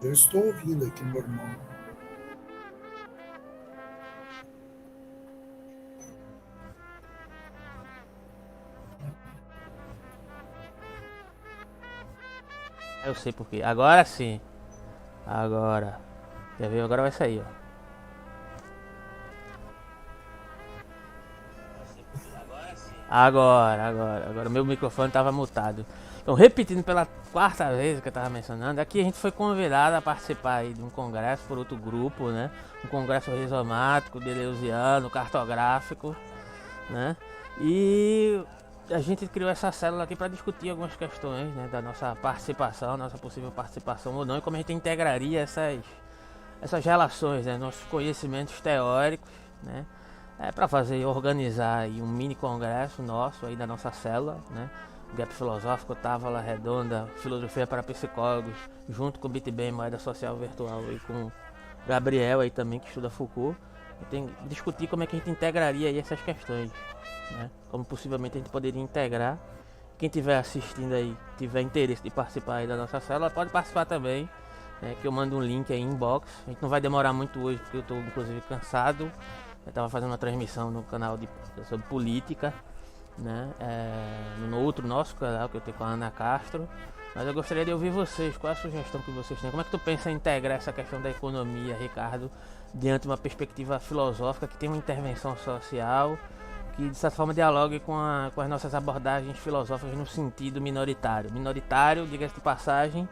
Eu estou ouvindo aqui normal. Eu sei por quê. Agora sim. Agora. Quer ver? Agora vai sair, ó. Agora. O meu microfone estava mutado. Então, repetindo pela quarta vez que eu estava mencionando, aqui a gente foi convidado a participar aí de um congresso por outro grupo, né? Um congresso rizomático, deleuziano, cartográfico, né? E a gente criou essa célula aqui para discutir algumas questões, né, da nossa participação, nossa possível participação ou não, e como a gente integraria essas relações, né, nossos conhecimentos teóricos, né, para fazer organizar aí um mini congresso nosso aí da nossa célula, né, Gap Filosófico, Távola Redonda, Filosofia para Psicólogos, junto com o BitBem, Moeda Social Virtual e com Gabriel aí também que estuda Foucault, e tem discutir como é que a gente integraria aí essas questões, né, como possivelmente a gente poderia integrar. Quem estiver assistindo aí, tiver interesse de participar aí da nossa célula, pode participar também, que eu mando um link aí em inbox. A gente não vai demorar muito hoje, porque eu estou inclusive cansado. Eu estava fazendo uma transmissão no canal sobre política, né? No outro nosso canal que eu tenho com a Ana Castro. Mas eu gostaria de ouvir vocês, qual é a sugestão que vocês têm? Como é que tu pensa em integrar essa questão da economia, Ricardo, diante de uma perspectiva filosófica que tem uma intervenção social, que de certa forma dialogue com as nossas abordagens filosóficas no sentido minoritário. Minoritário, diga-se de passagem,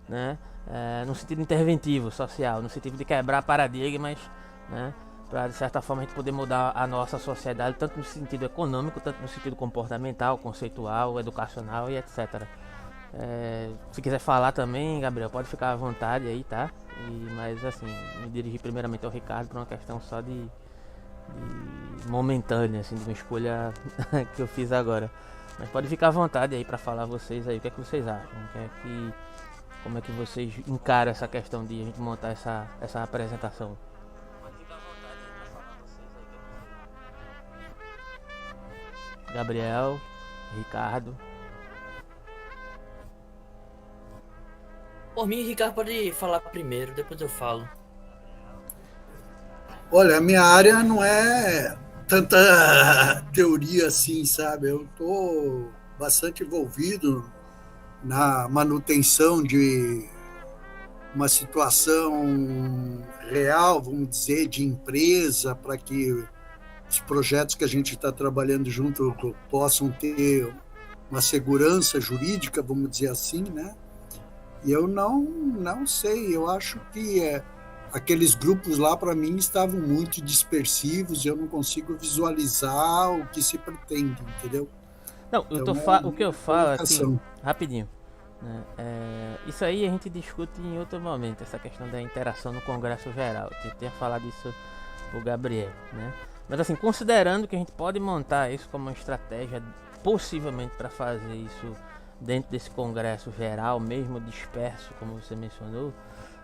né? No sentido interventivo, social, no sentido de quebrar paradigmas, né? Para de certa forma a gente poder mudar a nossa sociedade, tanto no sentido econômico, tanto no sentido comportamental, conceitual, educacional e etc. Se quiser falar também, Gabriel, pode ficar à vontade aí, tá? Mas assim, me dirigir primeiramente ao Ricardo por uma questão só de momentânea, assim, de uma escolha que eu fiz agora. Mas pode ficar à vontade aí para falar vocês aí, o que é que vocês acham? Como é que vocês encaram essa questão de a gente montar essa apresentação? Gabriel, Ricardo. Por mim, Ricardo pode falar primeiro, depois eu falo. Olha, a minha área não é tanta teoria assim, sabe? Eu estou bastante envolvido na manutenção de uma situação real, vamos dizer, de empresa, para que os projetos que a gente está trabalhando junto possam ter uma segurança jurídica, vamos dizer assim, né? E eu não sei, eu acho que aqueles grupos lá, para mim, estavam muito dispersivos, eu não consigo visualizar o que se pretende, entendeu? Não, Então, é a o que eu minha falo aqui, colocação. rapidinho, né? Isso aí a gente discute em outro momento, essa questão da interação no Congresso Geral. Eu tinha falado isso pro Gabriel, né? Mas assim, considerando que a gente pode montar isso como uma estratégia, possivelmente para fazer isso dentro desse Congresso Geral, mesmo disperso, como você mencionou,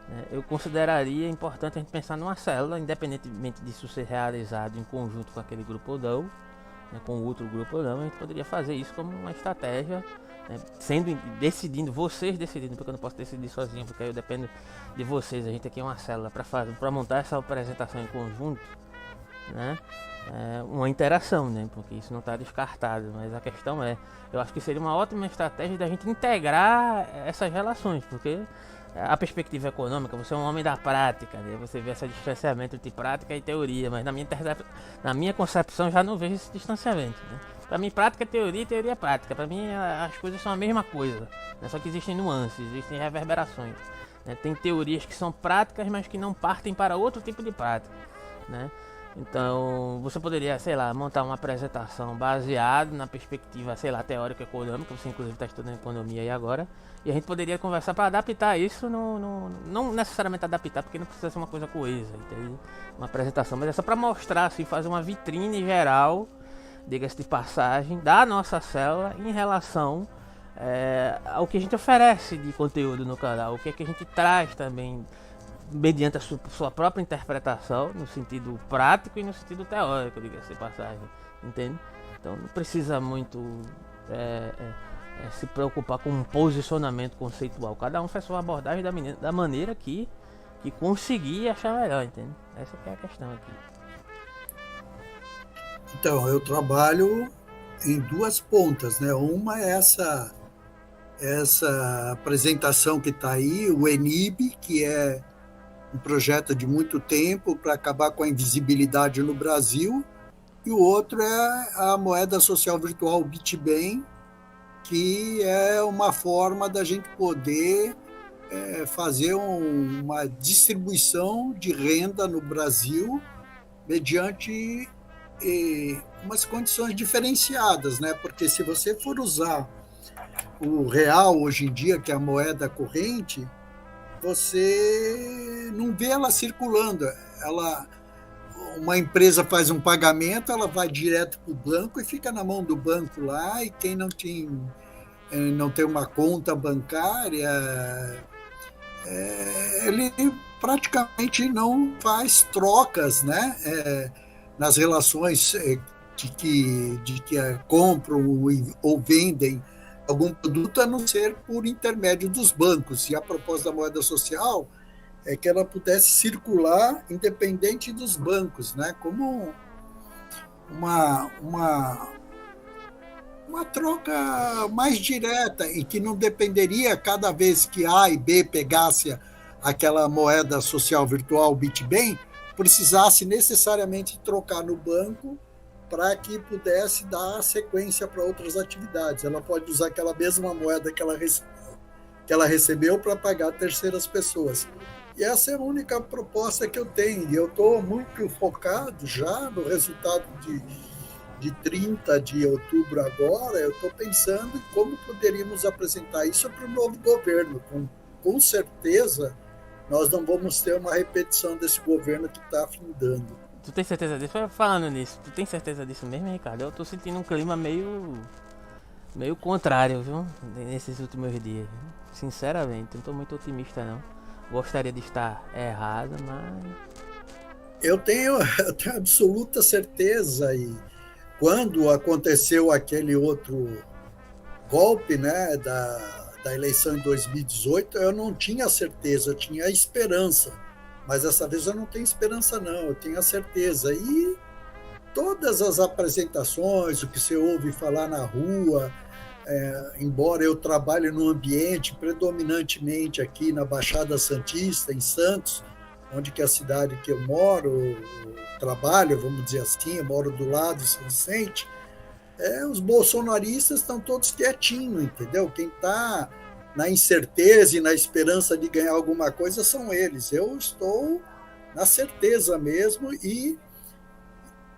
né, eu consideraria importante a gente pensar numa célula, independentemente disso ser realizado em conjunto com aquele grupo ou não, né, com outro grupo ou não, a gente poderia fazer isso como uma estratégia, né, vocês decidindo, porque eu não posso decidir sozinho, porque aí eu dependo de vocês. A gente aqui é uma célula para montar essa apresentação em conjunto, né? Uma interação, né? Porque isso não está descartado, mas a questão eu acho que seria uma ótima estratégia da gente integrar essas relações, porque a perspectiva econômica, você é um homem da prática, né? Você vê esse distanciamento entre prática e teoria, mas na minha concepção já não vejo esse distanciamento, né? Para mim, prática é teoria e teoria é prática. Para mim, as coisas são a mesma coisa, né? Só que existem nuances, existem reverberações, né? Tem teorias que são práticas, mas que não partem para outro tipo de prática, né? Então, você poderia, sei lá, montar uma apresentação baseada na perspectiva, sei lá, teórica econômica. Você inclusive está estudando economia aí agora. E a gente poderia conversar para adaptar isso, não necessariamente adaptar, porque não precisa ser uma coisa coesa, entende? Uma apresentação, mas é só para mostrar, assim, fazer uma vitrine geral, diga-se de passagem, da nossa célula em relação ao que a gente oferece de conteúdo no canal, o que é que a gente traz também mediante a sua própria interpretação, no sentido prático e no sentido teórico, diga-se de passagem, entende? Então não precisa muito se preocupar com um posicionamento conceitual. Cada um faz sua abordagem da maneira que conseguir achar melhor, entende? Essa que é a questão aqui. Então, eu trabalho em duas pontas, né? Uma é essa apresentação que está aí, o ENIB, que é um projeto de muito tempo para acabar com a invisibilidade no Brasil, e o outro é a moeda social virtual Bitbem, que é uma forma da gente poder fazer uma distribuição de renda no Brasil mediante umas condições diferenciadas, né? Porque se você for usar o real hoje em dia, que é a moeda corrente, você não vê ela circulando. Uma empresa faz um pagamento, ela vai direto para o banco e fica na mão do banco lá, e quem não tem uma conta bancária, ele praticamente não faz trocas, né? Nas relações de que compram ou vendem algum produto, a não ser por intermédio dos bancos. E a proposta da moeda social é que ela pudesse circular independente dos bancos, né? Como uma troca mais direta, e que não dependeria, cada vez que A e B pegasse aquela moeda social virtual Bitbem, precisasse necessariamente trocar no banco para que pudesse dar sequência para outras atividades. Ela pode usar aquela mesma moeda que ela recebeu para pagar terceiras pessoas. E essa é a única proposta que eu tenho. E eu estou muito focado já no resultado de 30 de outubro agora. Eu estou pensando em como poderíamos apresentar isso para o novo governo. Com certeza, nós não vamos ter uma repetição desse governo que está afindando. Tu tem certeza disso? Falando nisso, tu tem certeza disso mesmo, Ricardo? Eu tô sentindo um clima meio contrário, viu? Nesses últimos dias. Sinceramente, não tô muito otimista, não. Gostaria de estar errado, mas... Eu tenho absoluta certeza. E quando aconteceu aquele outro golpe, né, da eleição em 2018, eu não tinha certeza, eu tinha esperança. Mas dessa vez eu não tenho esperança, não, eu tenho a certeza. E todas as apresentações, o que você ouve falar na rua, embora eu trabalhe num ambiente predominantemente aqui na Baixada Santista, em Santos, onde que é a cidade que eu moro, trabalho, vamos dizer assim, eu moro do lado de São Vicente, os bolsonaristas estão todos quietinhos, entendeu? Quem está na incerteza e na esperança de ganhar alguma coisa são eles. Eu estou na certeza mesmo. E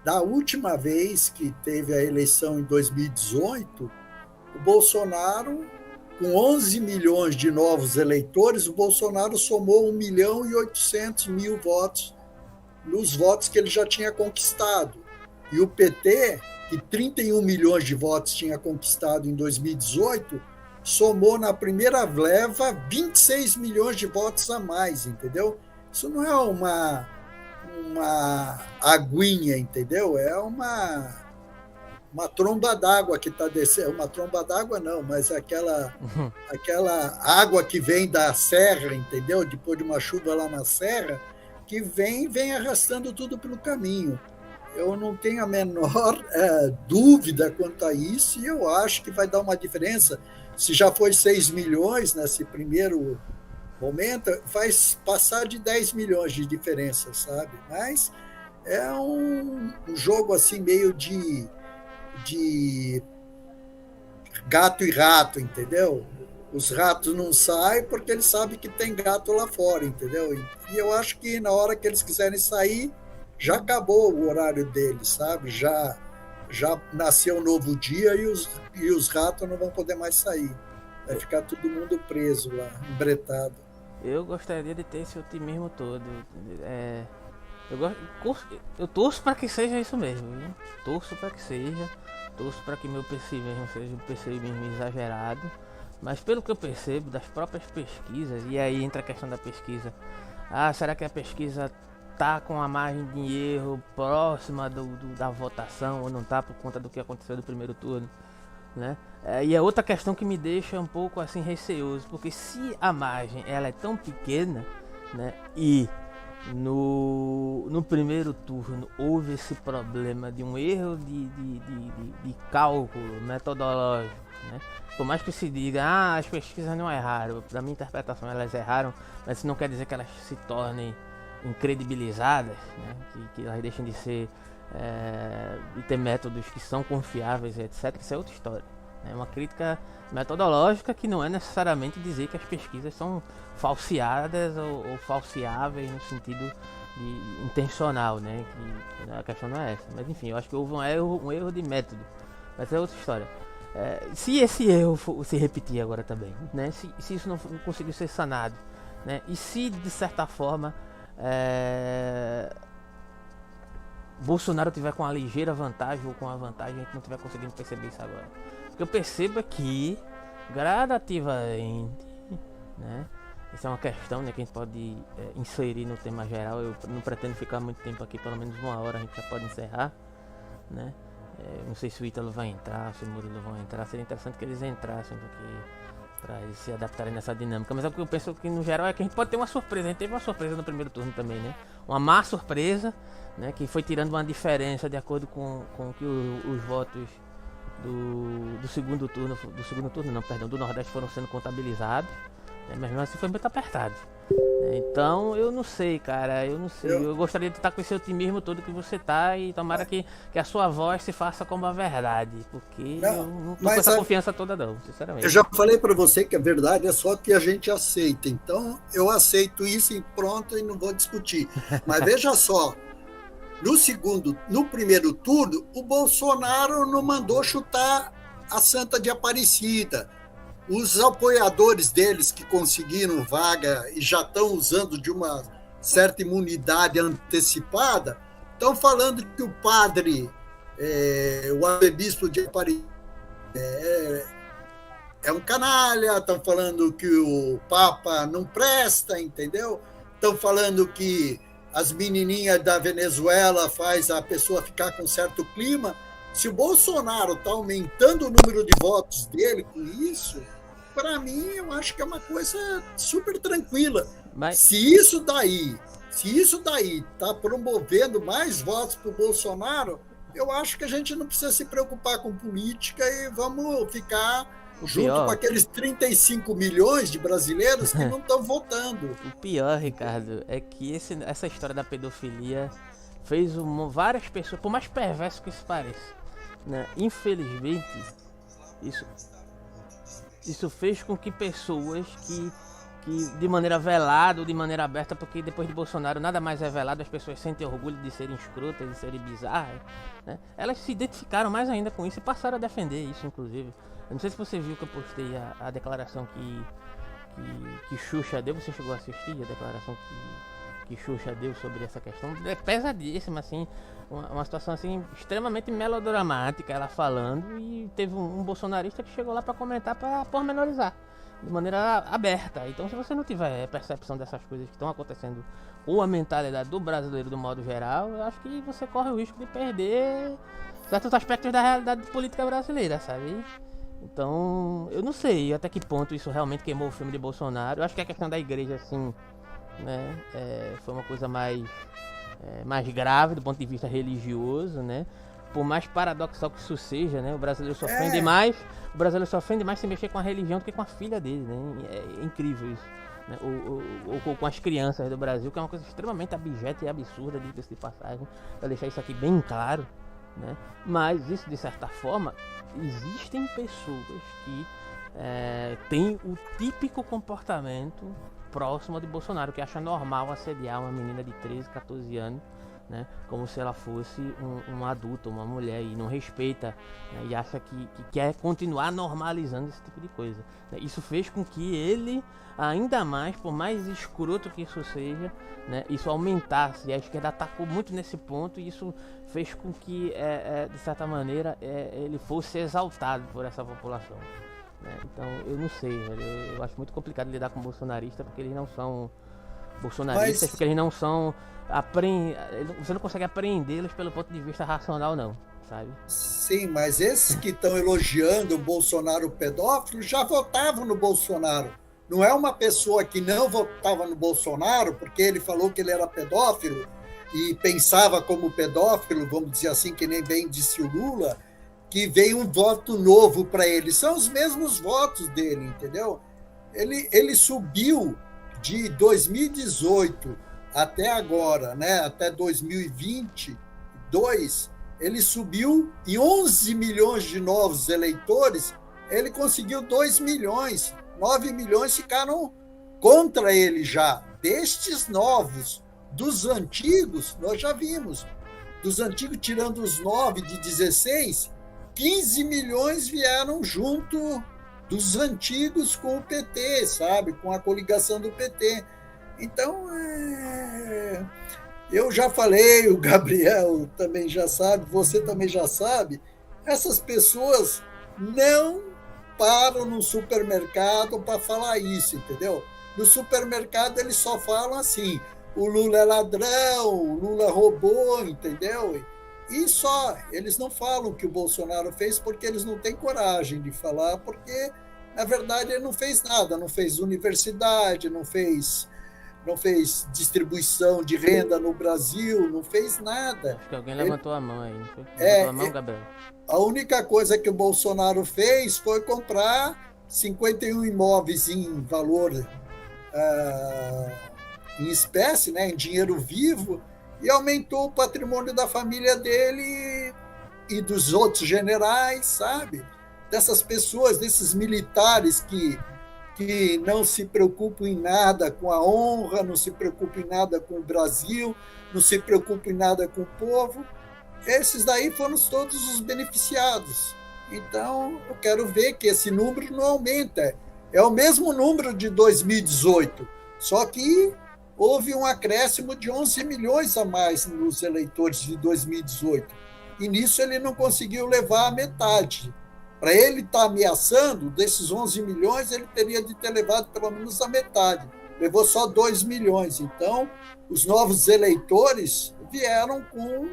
da última vez que teve a eleição em 2018, o Bolsonaro, com 11 milhões de novos eleitores, o Bolsonaro somou 1.800.000 votos nos votos que ele já tinha conquistado. E o PT, que 31 milhões de votos tinha conquistado em 2018, somou na primeira leva 26 milhões de votos a mais, entendeu? Isso não é uma aguinha, entendeu? É uma tromba d'água que está descendo. Uma tromba d'água não, mas aquela água que vem da serra, entendeu? Depois de uma chuva lá na serra, que vem arrastando tudo pelo caminho. Eu não tenho a menor dúvida quanto a isso, e eu acho que vai dar uma diferença. Se já foi 6 milhões nesse primeiro momento, vai passar de 10 milhões de diferença, sabe? Mas é um jogo assim meio de gato e rato, entendeu? Os ratos não saem porque eles sabem que tem gato lá fora, entendeu? E eu acho que na hora que eles quiserem sair, já acabou o horário deles, sabe? Já nasceu um novo dia e os ratos não vão poder mais sair. Vai ficar todo mundo preso lá, embretado. Eu gostaria de ter esse otimismo todo. Eu torço para que seja isso mesmo, viu? Torço para que seja. Torço para que meu pessimismo seja um pessimismo exagerado. Mas pelo que eu percebo das próprias pesquisas, e aí entra a questão da pesquisa. Será que a pesquisa tá com a margem de erro próxima da votação ou não tá, por conta do que aconteceu no primeiro turno, né? E é outra questão que me deixa um pouco assim receoso, porque se a margem ela é tão pequena, né, e no primeiro turno houve esse problema de um erro de cálculo metodológico, né? Por mais que se diga, as pesquisas não erraram, na minha interpretação elas erraram, mas isso não quer dizer que elas se tornem incredibilizadas, né? Que elas deixem de ser, de ter métodos que são confiáveis, etc. Isso é outra história. É uma crítica metodológica que não é necessariamente dizer que as pesquisas são falseadas ou falseáveis no sentido intencional, né? Que a questão não é essa. Mas enfim, eu acho que houve um erro de método. Mas é outra história. Se esse erro se repetir agora também, né? Se isso não conseguir ser sanado, né? E se de certa forma Bolsonaro tiver com uma ligeira vantagem ou com uma vantagem, a gente não tiver conseguindo perceber isso agora. O que eu percebo é que gradativamente, né? Essa é uma questão, né, que a gente pode inserir no tema geral. Eu não pretendo ficar muito tempo aqui, pelo menos 1 hora a gente já pode encerrar, né? Não sei se o Ítalo vai entrar, se o Murilo vão entrar. Seria interessante que eles entrassem, porque para eles se adaptarem nessa dinâmica. Mas é o que eu penso que no geral é que a gente pode ter uma surpresa. A gente teve uma surpresa no primeiro turno também, né? Uma má surpresa, né, que foi tirando uma diferença de acordo com que os votos do segundo turno, do Nordeste foram sendo contabilizados, né, mas mesmo assim foi muito apertado. Então eu não sei, cara, eu gostaria de estar com esse otimismo todo que você tá, e tomara que a sua voz se faça como a verdade, porque eu não tô com essa confiança toda não, sinceramente. Eu já falei para você que a verdade é só que a gente aceita, então eu aceito isso e pronto, e não vou discutir. Mas veja só, no primeiro turno, o Bolsonaro não mandou chutar a Santa de Aparecida. Os apoiadores deles que conseguiram vaga e já estão usando de uma certa imunidade antecipada, estão falando que o padre, o arcebispo de Aparecida, é um canalha, estão falando que o Papa não presta, entendeu? Estão falando que as menininhas da Venezuela faz a pessoa ficar com certo clima. Se o Bolsonaro está aumentando o número de votos dele com isso, para mim, eu acho que é uma coisa super tranquila. Mas... Se isso daí está promovendo mais votos para o Bolsonaro, eu acho que a gente não precisa se preocupar com política e vamos ficar junto com aqueles 35 milhões de brasileiros que não estão votando. O pior, Ricardo, é que essa história da pedofilia fez várias pessoas, por mais perverso que isso pareça, né? Infelizmente, isso fez com que pessoas que de maneira velada ou de maneira aberta, porque depois de Bolsonaro nada mais é velado, as pessoas sentem orgulho de serem escrotas, de serem bizarras, né? Elas se identificaram mais ainda com isso e passaram a defender isso, inclusive. Eu não sei se você viu que eu postei a declaração que Xuxa deu. Você chegou a assistir a declaração que Xuxa deu sobre essa questão? É pesadíssima, assim, uma situação assim extremamente melodramática, ela falando, e teve um bolsonarista que chegou lá para comentar, para pormenorizar de maneira aberta. Então, se você não tiver percepção dessas coisas que estão acontecendo com a mentalidade do brasileiro do modo geral, eu acho que você corre o risco de perder certos aspectos da realidade política brasileira, sabe? Então, eu não sei até que ponto isso realmente queimou o filme de Bolsonaro. Eu acho que a questão da igreja, assim, né, foi uma coisa mais grave do ponto de vista religioso, né? Por mais paradoxal que isso seja, né? O brasileiro se ofende mais se mexer com a religião do que com a filha dele, né? É incrível isso, né? Ou com as crianças do Brasil, que é uma coisa extremamente abjeta e absurda, diga-se de passagem, para deixar isso aqui bem claro, né? Mas isso, de certa forma, existem pessoas que têm o típico comportamento próximo de Bolsonaro, que acha normal assediar uma menina de 13, 14 anos, né, como se ela fosse um adulto, uma mulher, e não respeita, né, e acha que quer continuar normalizando esse tipo de coisa, né. Isso fez com que ele, ainda mais, por mais escroto que isso seja, né, isso aumentasse. A esquerda atacou muito nesse ponto, e isso fez com que, de certa maneira, ele fosse exaltado por essa população, né. Então, eu não sei, eu acho muito complicado lidar com bolsonarista, porque eles não são porque eles não são... Você não consegue apreendê-los pelo ponto de vista racional, não. sabe? Sim, mas esses que estão elogiando o Bolsonaro pedófilo já votavam no Bolsonaro. Não é uma pessoa que não votava no Bolsonaro porque ele falou que ele era pedófilo e pensava como pedófilo, vamos dizer assim, que nem bem disse o Lula, que veio um voto novo para ele. São os mesmos votos dele, entendeu? Ele subiu de 2018 até agora, né, até 2022, ele subiu em 11 milhões de novos eleitores, ele conseguiu 2 milhões, 9 milhões ficaram contra ele já. Destes novos, dos antigos, nós já vimos, dos antigos, tirando os 9 de 16, 15 milhões vieram junto dos antigos com o PT, sabe? Com a coligação do PT. Então, eu já falei, o Gabriel também já sabe, você também já sabe, essas pessoas não param no supermercado para falar isso, entendeu? No supermercado eles só falam assim, o Lula é ladrão, o Lula roubou, entendeu? E só, eles não falam o que o Bolsonaro fez porque eles não têm coragem de falar, porque, na verdade, ele não fez nada, não fez universidade, não fez distribuição de renda no Brasil, não fez nada. Acho que alguém levantou a mão aí, não foi? Levantou a mão, Gabriel? A única coisa que o Bolsonaro fez foi comprar 51 imóveis em valor em espécie, né, em dinheiro vivo, e aumentou o patrimônio da família dele e dos outros generais, sabe? Dessas pessoas, desses militares que não se preocupam em nada com a honra, não se preocupam em nada com o Brasil, não se preocupam em nada com o povo. Esses daí foram todos os beneficiados. Então, eu quero ver que esse número não aumenta. É o mesmo número de 2018, só que houve um acréscimo de 11 milhões a mais nos eleitores de 2018. E nisso ele não conseguiu levar a metade. Para ele estar ameaçando, desses 11 milhões, ele teria de ter levado pelo menos a metade. Levou só 2 milhões. Então, os novos eleitores vieram com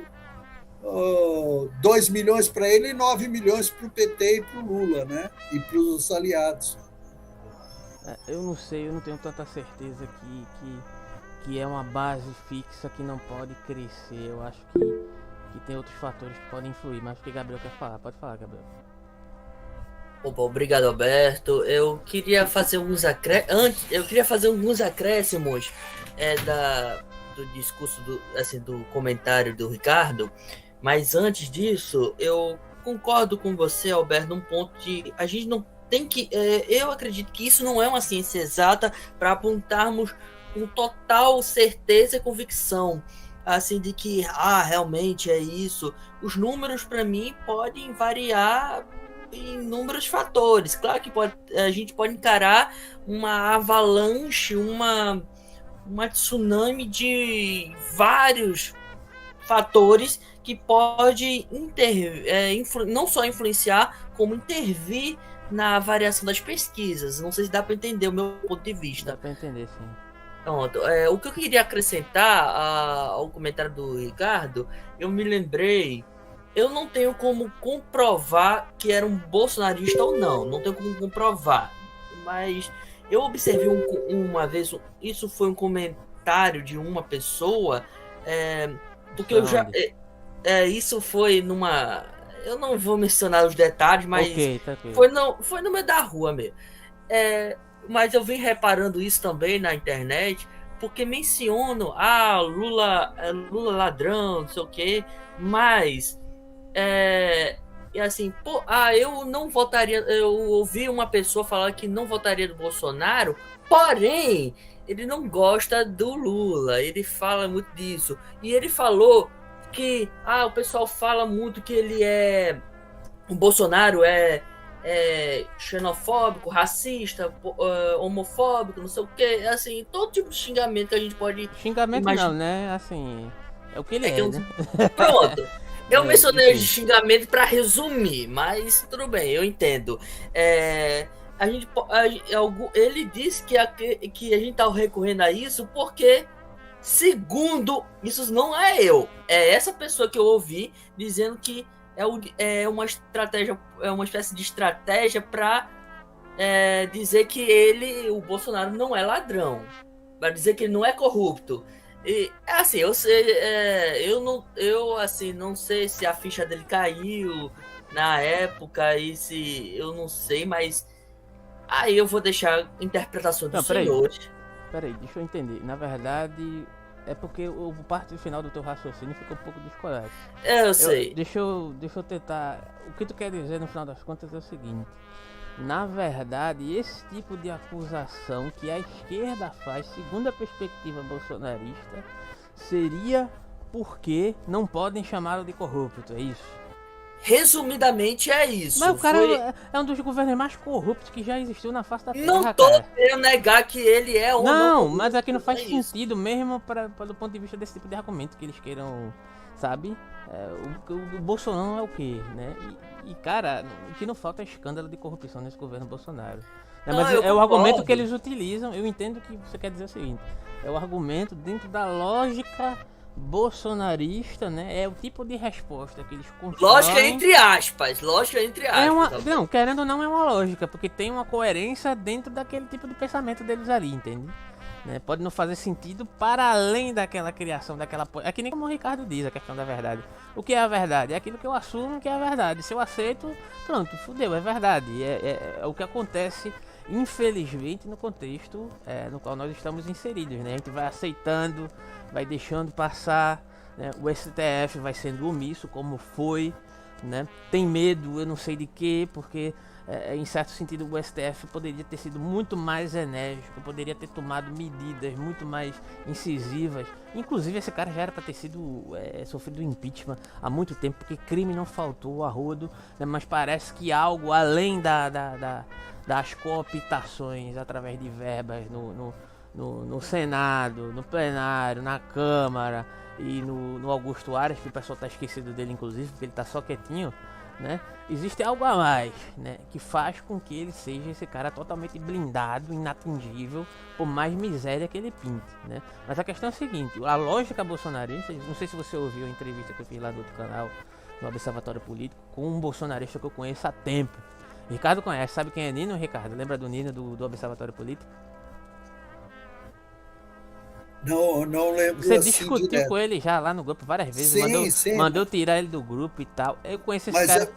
2 milhões para ele e 9 milhões para o PT e para o Lula, né? E para os aliados. Eu não sei, eu não tenho tanta certeza que é uma base fixa que não pode crescer. Eu acho que tem outros fatores que podem influir, mas o que Gabriel quer falar? Pode falar, Gabriel. Opa, obrigado, Alberto. Eu queria fazer alguns acréscimos do discurso do comentário do Ricardo, mas antes disso, eu concordo com você, Alberto, num ponto de a gente não tem que. Eu acredito que isso não é uma ciência exata para apontarmos com total certeza e convicção, assim, de que realmente é isso. Os números, para mim, podem variar em inúmeros fatores. Claro que a gente pode encarar uma avalanche, uma tsunami de vários fatores que pode não só influenciar, como intervir na variação das pesquisas. Não sei se dá para entender o meu ponto de vista. Dá para entender, sim. Pronto. O que eu queria acrescentar ao comentário do Ricardo, eu me lembrei. Eu não tenho como comprovar que era um bolsonarista ou não. Não tenho como comprovar. Mas eu observei uma vez, isso foi um comentário de uma pessoa, porque eu já... isso foi numa... Eu não vou mencionar os detalhes, mas tá okay. Foi no meio da rua mesmo. Mas eu vim reparando isso também na internet, porque menciono, Lula ladrão, não sei o quê, mas... E assim, eu não votaria. Eu ouvi uma pessoa falar que não votaria do Bolsonaro, porém, ele não gosta do Lula. Ele fala muito disso. E ele falou que o pessoal fala muito que ele o Bolsonaro é xenofóbico, racista, homofóbico, não sei o que. Assim, todo tipo de xingamento que a gente pode. Xingamento imaginar. Não, né? Assim, é o que ele é. Pronto. Eu mencionei de xingamento para resumir, mas tudo bem, eu entendo. Ele disse que a gente tá recorrendo a isso porque, segundo, isso não é eu, é essa pessoa que eu ouvi dizendo que é uma estratégia, é uma espécie de estratégia para dizer que ele, o Bolsonaro, não é ladrão, para dizer que ele não é corrupto. E assim, eu sei, eu assim não sei se a ficha dele caiu na época e se eu não sei, mas aí eu vou deixar a interpretação dos senhores. Peraí, deixa eu entender. Na verdade, é porque o parte final do teu raciocínio fica um pouco descolado. Eu sei. Deixa eu tentar. O que tu quer dizer no final das contas é o seguinte. Na verdade, esse tipo de acusação que a esquerda faz, segundo a perspectiva bolsonarista, seria porque não podem chamá-lo de corrupto, é isso? Resumidamente é isso. Mas o cara é um dos governos mais corruptos que já existiu na face da terra, não tô querendo negar que ele é ou não, mas aqui não faz sentido mesmo do ponto de vista desse tipo de argumento que eles queiram, sabe? O Bolsonaro é o quê, né? E cara, o que não falta é escândalo de corrupção nesse governo Bolsonaro. Mas é o argumento que eles utilizam. Eu entendo que você quer dizer o seguinte: é o argumento dentro da lógica bolsonarista, né? É o tipo de resposta que eles constroem. Lógica entre aspas. Não, querendo ou não, é uma lógica, porque tem uma coerência dentro daquele tipo de pensamento deles ali, entende? Né? Pode não fazer sentido para além daquela criação, daquela... É que nem como o Ricardo diz, a questão da verdade. O que é a verdade? É aquilo que eu assumo que é a verdade. Se eu aceito, pronto, fudeu, é verdade. É o que acontece, infelizmente, no contexto no qual nós estamos inseridos, né? A gente vai aceitando, vai deixando passar, né? O STF vai sendo omisso, como foi, né? Tem medo, eu não sei de quê, porque... em certo sentido o STF poderia ter sido muito mais enérgico, poderia ter tomado medidas muito mais incisivas. Inclusive esse cara já era para ter sido sofrido impeachment há muito tempo, porque crime não faltou a rodo, né? Mas parece que algo além das cooptações através de verbas no Senado, no plenário, na Câmara e no Augusto Aras, que o pessoal tá esquecido dele inclusive, porque ele tá só quietinho, né? Existe algo a mais, né, que faz com que ele seja esse cara totalmente blindado, inatingível, por mais miséria que ele pinte, né? Mas a questão é a seguinte: a lógica bolsonarista, não sei se você ouviu a entrevista que eu fiz lá do outro canal, no Observatório Político, com um bolsonarista que eu conheço há tempo. Ricardo conhece, sabe quem é Nino, Ricardo? Lembra do Nino do Observatório Político? Não lembro. Você discutiu com ele já lá no grupo várias vezes, sim. Mandou tirar ele do grupo e tal. Eu conheço esse Mas cara.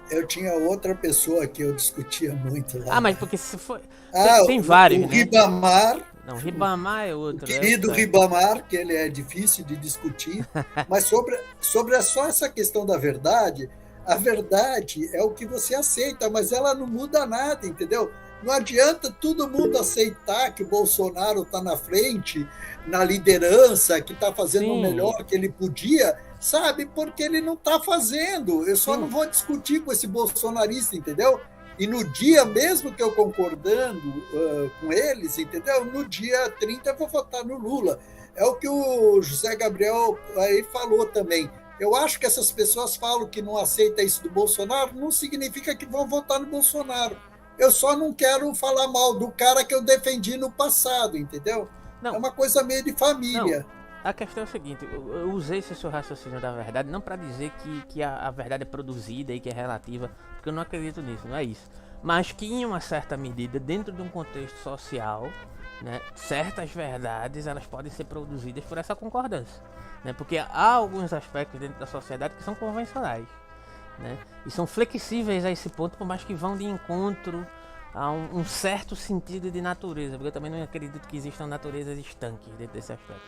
Eu tinha outra pessoa que eu discutia muito lá. Mas porque se foi. Tem vários, o Ribamar. Não, Ribamar é outro. O querido Ribamar, que ele é difícil de discutir. Mas sobre só essa questão da verdade, a verdade é o que você aceita, mas ela não muda nada, entendeu? Não adianta todo mundo aceitar que o Bolsonaro está na frente, na liderança, que está fazendo o melhor que ele podia, sabe? Porque ele não está fazendo. Eu só não vou discutir com esse bolsonarista, entendeu? E no dia, mesmo que eu concordando com eles, entendeu? No dia 30 eu vou votar no Lula. É o que o José Gabriel aí falou também. Eu acho que essas pessoas falam que não aceitam isso do Bolsonaro, não significa que vão votar no Bolsonaro. Eu só não quero falar mal do cara que eu defendi no passado, entendeu? Não, é uma coisa meio de família. Não. A questão é o seguinte: eu usei esse seu raciocínio da verdade não para dizer que a verdade é produzida e que é relativa, porque eu não acredito nisso, não é isso. Mas que em uma certa medida, dentro de um contexto social, né, certas verdades elas podem ser produzidas por essa concordância, né? Porque há alguns aspectos dentro da sociedade que são convencionais, né? E são flexíveis a esse ponto, por mais que vão de encontro a um certo sentido de natureza, porque eu também não acredito que existam naturezas estanques dentro desse aspecto,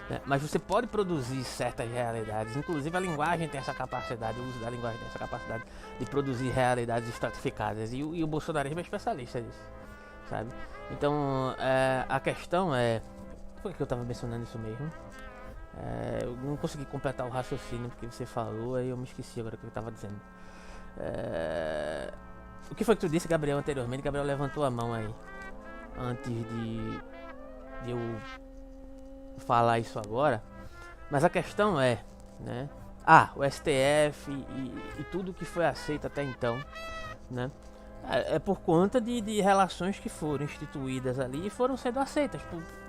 né? Mas você pode produzir certas realidades, inclusive a linguagem tem essa capacidade, o uso da linguagem tem essa capacidade de produzir realidades estratificadas, e o bolsonarismo é especialista nisso, sabe? Então a questão é... Por que eu estava mencionando isso mesmo? Eu não consegui completar o raciocínio porque você falou, aí eu me esqueci agora o que eu estava dizendo. O que foi que tu disse, Gabriel, anteriormente? Gabriel levantou a mão aí antes de eu falar isso agora. Mas a questão é, né? O STF e tudo que foi aceito até então, né? É por conta de relações que foram instituídas ali e foram sendo aceitas,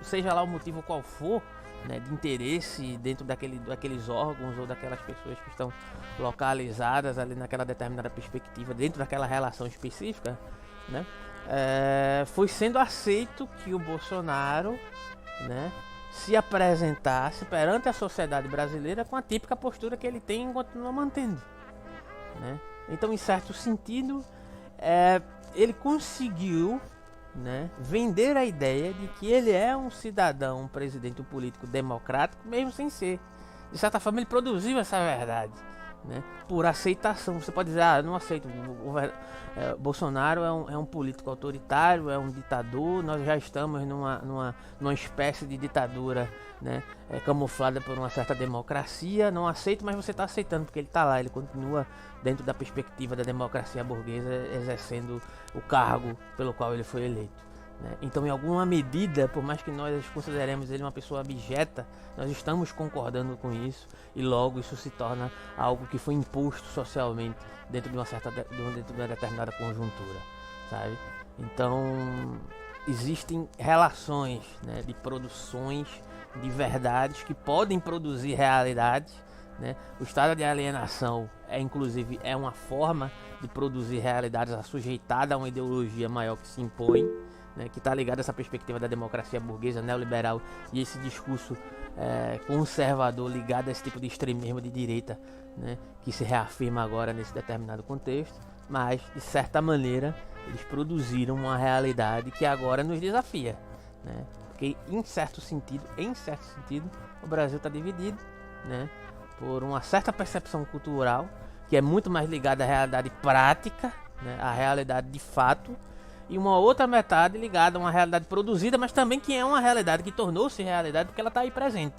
seja lá o motivo qual for, né, de interesse dentro daqueles órgãos ou daquelas pessoas que estão localizadas ali naquela determinada perspectiva, dentro daquela relação específica, né, foi sendo aceito que o Bolsonaro, né, se apresentasse perante a sociedade brasileira com a típica postura que ele tem e continua mantendo, né? Então, em certo sentido, ele conseguiu, né, vender a ideia de que ele é um cidadão, um presidente, um político democrático, mesmo sem ser. De certa forma, ele produziu essa verdade, né, por aceitação. Você pode dizer, eu não aceito, Bolsonaro é um político autoritário, é um ditador, nós já estamos numa espécie de ditadura, né, camuflada por uma certa democracia, não aceito, mas você está aceitando porque ele está lá, ele continua dentro da perspectiva da democracia burguesa, exercendo o cargo pelo qual ele foi eleito, né? Então, em alguma medida, por mais que nós consideremos ele uma pessoa abjeta, nós estamos concordando com isso, e logo isso se torna algo que foi imposto socialmente dentro de uma determinada conjuntura, sabe? Então, existem relações, né, de produções de verdades que podem produzir realidades, né? O estado de alienação inclusive uma forma de produzir realidades assujeitada a uma ideologia maior que se impõe, né, que está ligada a essa perspectiva da democracia burguesa, neoliberal, e esse discurso conservador ligado a esse tipo de extremismo de direita, né, que se reafirma agora nesse determinado contexto. Mas, de certa maneira, eles produziram uma realidade que agora nos desafia, né? Porque, em certo sentido, o Brasil está dividido, né, por uma certa percepção cultural que é muito mais ligada à realidade prática, né, à realidade de fato, e uma outra metade ligada a uma realidade produzida, mas também que é uma realidade que tornou-se realidade porque ela está aí presente.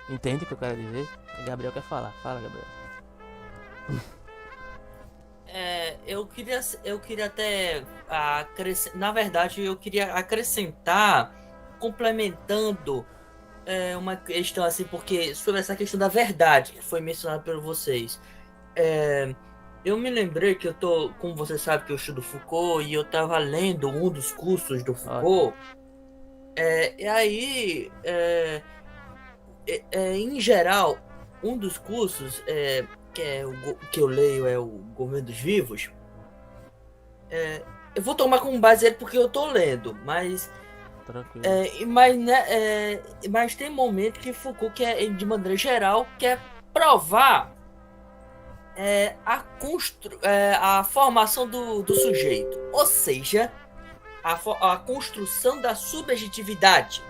Entende o que eu quero dizer? O Gabriel quer falar. Fala, Gabriel. Eu queria até na verdade, eu queria acrescentar, complementando uma questão assim, porque sobre essa questão da verdade que foi mencionada por vocês. Eu me lembrei que como você sabe que eu estudo Foucault, e eu estava lendo um dos cursos do Foucault, e aí, em geral, um dos cursos que eu leio é o Governo dos Vivos. Eu vou tomar como base ele porque eu tô lendo, mas mas tem momento que Foucault quer, de maneira geral, quer provar a formação do sujeito, ou seja, a construção da subjetividade.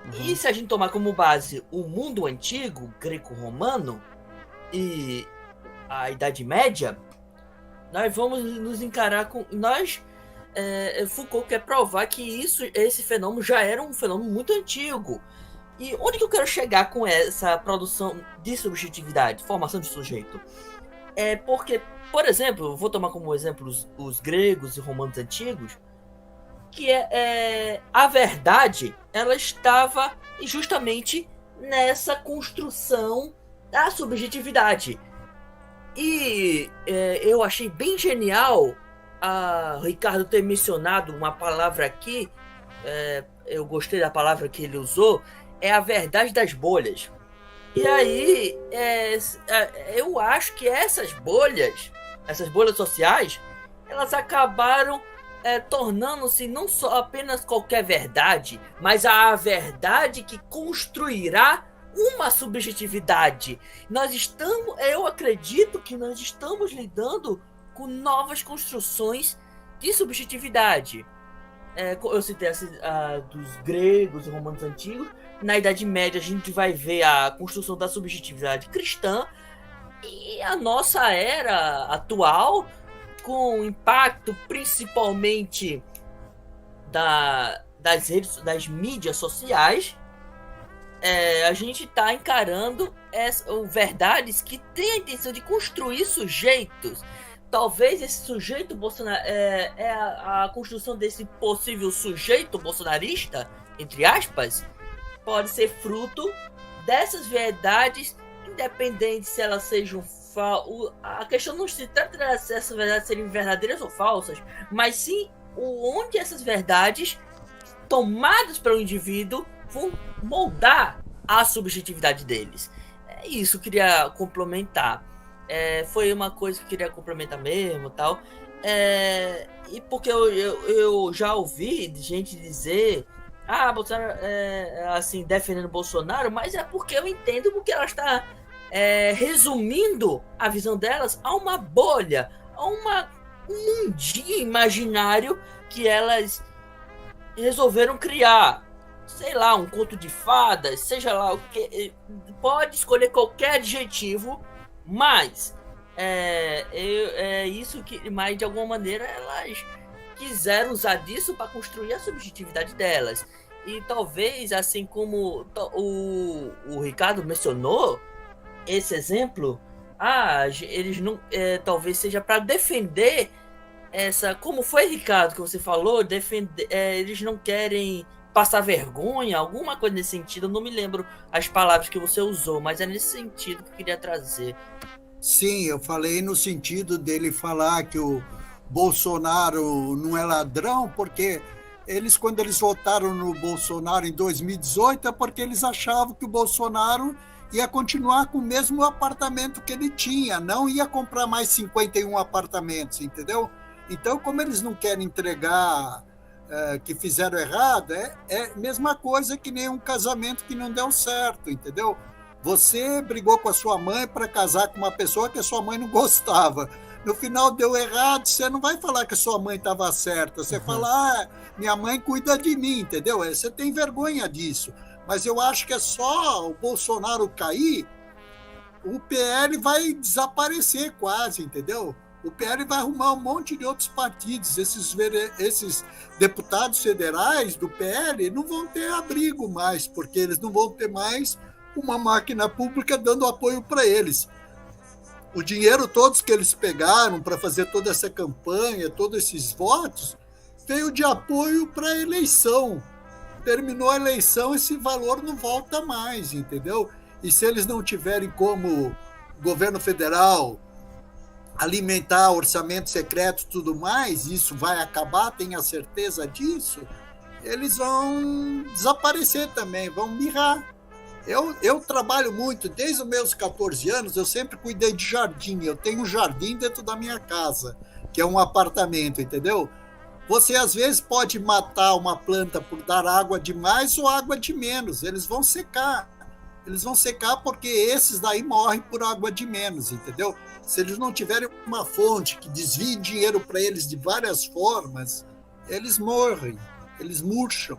Uhum. E se a gente tomar como base o mundo antigo, greco-romano e a Idade Média, nós vamos nos encarar com... Foucault quer provar que esse fenômeno já era um fenômeno muito antigo. E onde que eu quero chegar com essa produção de subjetividade, formação de sujeito? Porque, por exemplo, eu vou tomar como exemplo os gregos e romanos antigos, que a verdade, ela estava justamente nessa construção da subjetividade. E eu achei bem genial Ricardo ter mencionado uma palavra aqui, eu gostei da palavra que ele usou, é a verdade das bolhas. E aí, eu acho que essas bolhas sociais, elas acabaram tornando-se não só apenas qualquer verdade, mas a verdade que construirá uma subjetividade. Eu acredito que nós estamos lidando com novas construções de subjetividade. Eu citei dos gregos e romanos antigos. Na Idade Média a gente vai ver a construção da subjetividade cristã, e a nossa era atual, com impacto principalmente das mídias sociais, a gente está encarando verdades que têm a intenção de construir sujeitos. Talvez esse sujeito bolsonarista, a construção desse possível sujeito bolsonarista, entre aspas, pode ser fruto dessas verdades, independente se elas sejam a questão não se trata dessas verdades serem verdadeiras ou falsas, mas sim onde essas verdades tomadas pelo indivíduo vão moldar a subjetividade deles. É isso, eu queria complementar. Foi uma coisa que eu queria complementar mesmo, tal. E porque eu já ouvi gente dizer, Bolsonaro assim, defendendo Bolsonaro, mas é porque eu entendo porque ela está resumindo a visão delas a uma bolha, a um mundinho imaginário que elas resolveram criar. Sei lá, um conto de fadas, seja lá o que. Pode escolher qualquer adjetivo, mas isso que. Mas de alguma maneira elas quiseram usar disso para construir a subjetividade delas. E talvez, assim como o Ricardo mencionou, esse exemplo, eles não. Talvez seja para defender essa. Como foi, Ricardo, que você falou, defender. Eles não querem passar vergonha, alguma coisa nesse sentido. Eu não me lembro as palavras que você usou, mas é nesse sentido que eu queria trazer. Sim, eu falei no sentido dele falar que o Bolsonaro não é ladrão, porque quando eles votaram no Bolsonaro em 2018, é porque eles achavam que o Bolsonaro ia continuar com o mesmo apartamento que ele tinha, não ia comprar mais 51 apartamentos, entendeu? Então, como eles não querem entregar que fizeram errado, é a mesma coisa que nem um casamento que não deu certo, entendeu? Você brigou com a sua mãe para casar com uma pessoa que a sua mãe não gostava. No final deu errado, você não vai falar que a sua mãe estava certa, você fala, minha mãe cuida de mim, entendeu? Você tem vergonha disso. Mas eu acho que é só o Bolsonaro cair, o PL vai desaparecer quase, entendeu? O PL vai arrumar um monte de outros partidos. Esses deputados federais do PL não vão ter abrigo mais, porque eles não vão ter mais uma máquina pública dando apoio para eles. O dinheiro todos que eles pegaram para fazer toda essa campanha, todos esses votos, veio de apoio para a eleição. Terminou a eleição, esse valor não volta mais, entendeu? E se eles não tiverem como governo federal alimentar orçamento secreto e tudo mais, isso vai acabar, tenha certeza disso, eles vão desaparecer também, vão mirrar. Eu trabalho muito, desde os meus 14 anos, eu sempre cuidei de jardim, eu tenho um jardim dentro da minha casa, que é um apartamento, entendeu? Você, às vezes, pode matar uma planta por dar água de mais ou água de menos, eles vão secar. Eles vão secar porque esses daí morrem por água de menos, entendeu? Se eles não tiverem uma fonte que desvie dinheiro para eles de várias formas, eles morrem, eles murcham.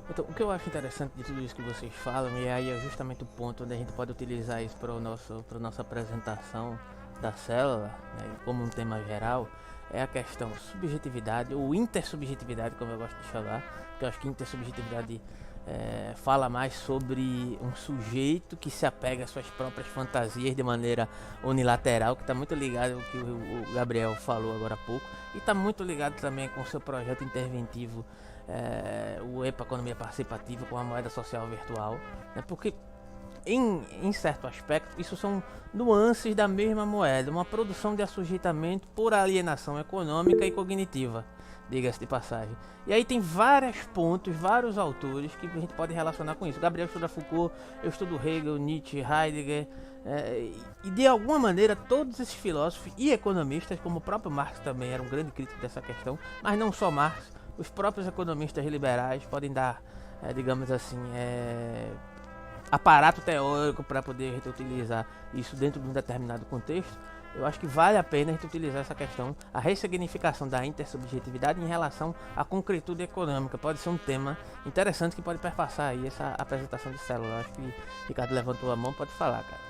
Então, o que eu acho interessante de tudo isso que vocês falam, e aí é justamente o ponto onde a gente pode utilizar isso para nossa apresentação da célula, né, como um tema geral, é a questão subjetividade, ou intersubjetividade, como eu gosto de chamar, porque eu acho que intersubjetividade fala mais sobre um sujeito que se apega às suas próprias fantasias de maneira unilateral, que está muito ligado ao que o Gabriel falou agora há pouco, e está muito ligado também com o seu projeto interventivo, o EPA Economia Participativa, com a moeda social virtual, né? Porque em certo aspecto isso são nuances da mesma moeda, uma produção de assujeitamento por alienação econômica e cognitiva, diga-se de passagem. E aí tem vários pontos, vários autores que a gente pode relacionar com isso. Gabriel estuda Foucault, eu estudo Hegel, Nietzsche, Heidegger, e de alguma maneira todos esses filósofos e economistas, como o próprio Marx também era um grande crítico dessa questão, mas não só Marx, os próprios economistas liberais podem dar, digamos assim, aparato teórico para poder a gente utilizar isso dentro de um determinado contexto. Eu acho que vale a pena a gente utilizar essa questão, a ressignificação da intersubjetividade em relação à concretude econômica. Pode ser um tema interessante que pode perpassar aí essa apresentação de célula. Eu acho que o Ricardo levantou a mão, pode falar, cara.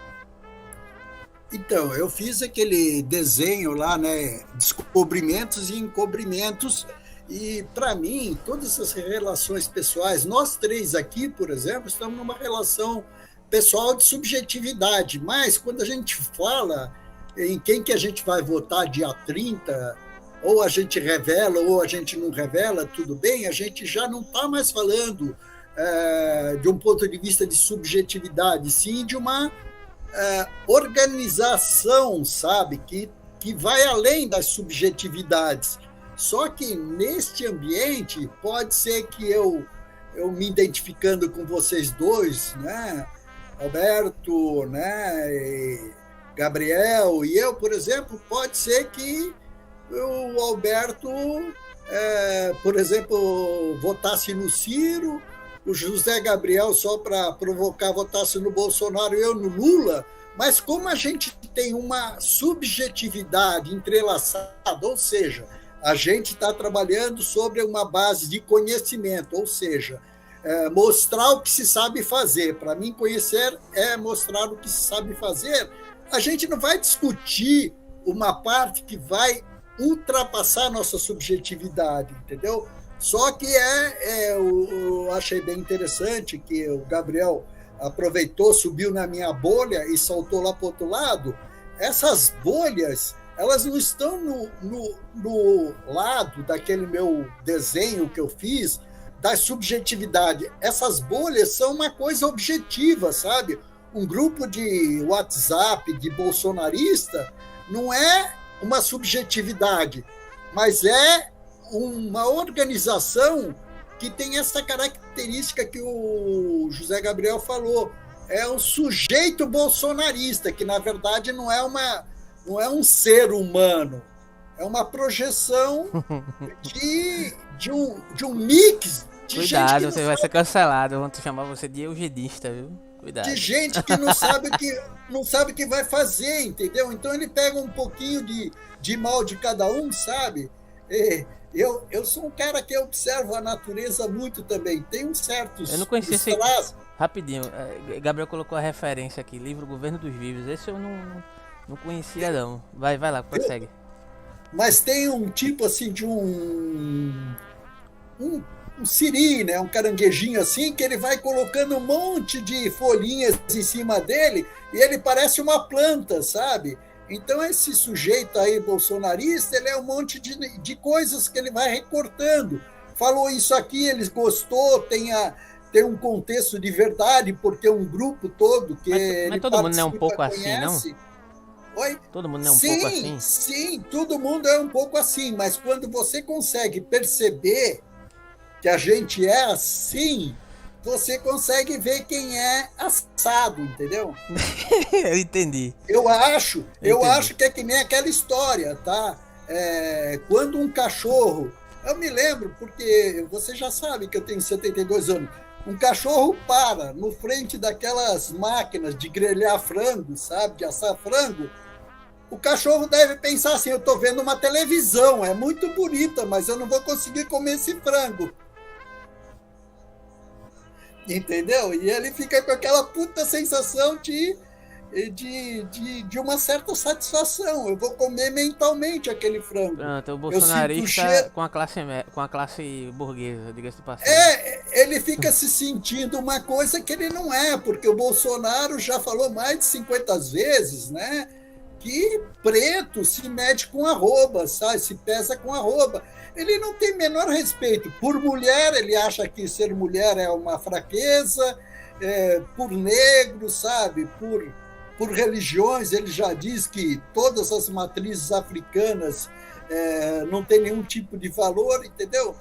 Então, eu fiz aquele desenho lá, né, descobrimentos e encobrimentos, e para mim, todas essas relações pessoais, nós três aqui, por exemplo, estamos numa relação pessoal de subjetividade, mas quando a gente fala em quem que a gente vai votar dia 30, ou a gente revela ou a gente não revela, tudo bem, a gente já não está mais falando de um ponto de vista de subjetividade, sim de uma organização, sabe, que vai além das subjetividades. Só que neste ambiente pode ser que eu eu me identificando com vocês dois, né? Alberto, né? E Gabriel e eu, por exemplo, pode ser que o Alberto, por exemplo, votasse no Ciro, o José Gabriel, só para provocar, votasse no Bolsonaro e eu no Lula, mas como a gente tem uma subjetividade entrelaçada, ou seja, a gente está trabalhando sobre uma base de conhecimento, ou seja, mostrar o que se sabe fazer. Para mim, conhecer é mostrar o que se sabe fazer. A gente não vai discutir uma parte que vai ultrapassar nossa subjetividade, entendeu? Só que eu achei bem interessante que o Gabriel aproveitou, subiu na minha bolha e saltou lá para o outro lado. Essas bolhas, elas não estão no lado daquele meu desenho que eu fiz, da subjetividade. Essas bolhas são uma coisa objetiva, sabe? Um grupo de WhatsApp de bolsonarista não é uma subjetividade, mas é uma organização que tem essa característica que o José Gabriel falou. É um sujeito bolsonarista, que na verdade não é um ser humano, é uma projeção de um mix de Cuidado, gente que você vai ser cancelado, vão te chamar você de eugenista, viu? Cuidado. De gente que não sabe o que vai fazer, entendeu? Então ele pega um pouquinho de mal de cada um, sabe? Eu sou um cara que observo a natureza muito também. Tem uns certos... Eu não conhecia esse... Rapidinho, Gabriel colocou a referência aqui, livro Governo dos Vivos. Esse eu não conhecia, não. Vai lá, prossegue. Mas tem um tipo assim de um siri, né? Um caranguejinho assim, que ele vai colocando um monte de folhinhas em cima dele e ele parece uma planta, sabe? Então esse sujeito aí bolsonarista, ele é um monte de coisas que ele vai recortando. Falou isso aqui, ele gostou, tem um contexto de verdade, porque um grupo todo que mas todo mundo não é um pouco conhece. Assim, não? Oi? Todo mundo não é um pouco assim? Sim, todo mundo é um pouco assim, mas quando você consegue perceber que a gente é assim, você consegue ver quem é assado, entendeu? Eu entendi. Eu acho que é que nem aquela história, tá? Quando um cachorro... Eu me lembro, porque você já sabe que eu tenho 72 anos. Um cachorro para no frente daquelas máquinas de grelhar frango, sabe? De assar frango. O cachorro deve pensar assim, eu estou vendo uma televisão, é muito bonita, mas eu não vou conseguir comer esse frango. Entendeu? E ele fica com aquela puta sensação de uma certa satisfação. Eu vou comer mentalmente aquele frango. Pronto, o bolsonarista com a classe burguesa, diga-se de passagem. Ele fica se sentindo uma coisa que ele não é, porque o Bolsonaro já falou mais de 50 vezes, né? Que preto se mede com arroba, sabe? Se pesa com arroba. Ele não tem menor respeito. Por mulher, ele acha que ser mulher é uma fraqueza, por negro, sabe? Por religiões, ele já diz que todas as matrizes africanas não têm nenhum tipo de valor, entendeu?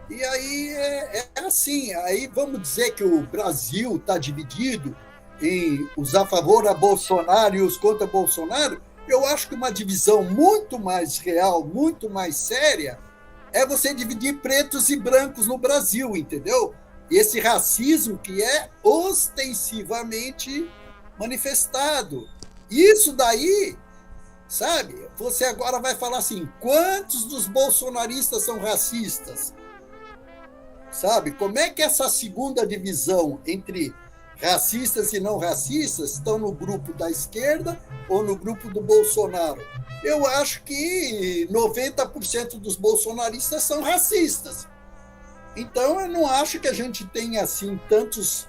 E aí é assim. Aí vamos dizer que o Brasil está dividido em os a favor a Bolsonaro e os contra Bolsonaro. Eu acho que uma divisão muito mais real, muito mais séria, é você dividir pretos e brancos no Brasil, entendeu? Esse racismo que é ostensivamente manifestado. Isso daí, sabe? Você agora vai falar assim, quantos dos bolsonaristas são racistas? Sabe? Como é que essa segunda divisão entre racistas e não racistas estão no grupo da esquerda ou no grupo do Bolsonaro? Eu acho que 90% dos bolsonaristas são racistas. Então, eu não acho que a gente tenha assim tantos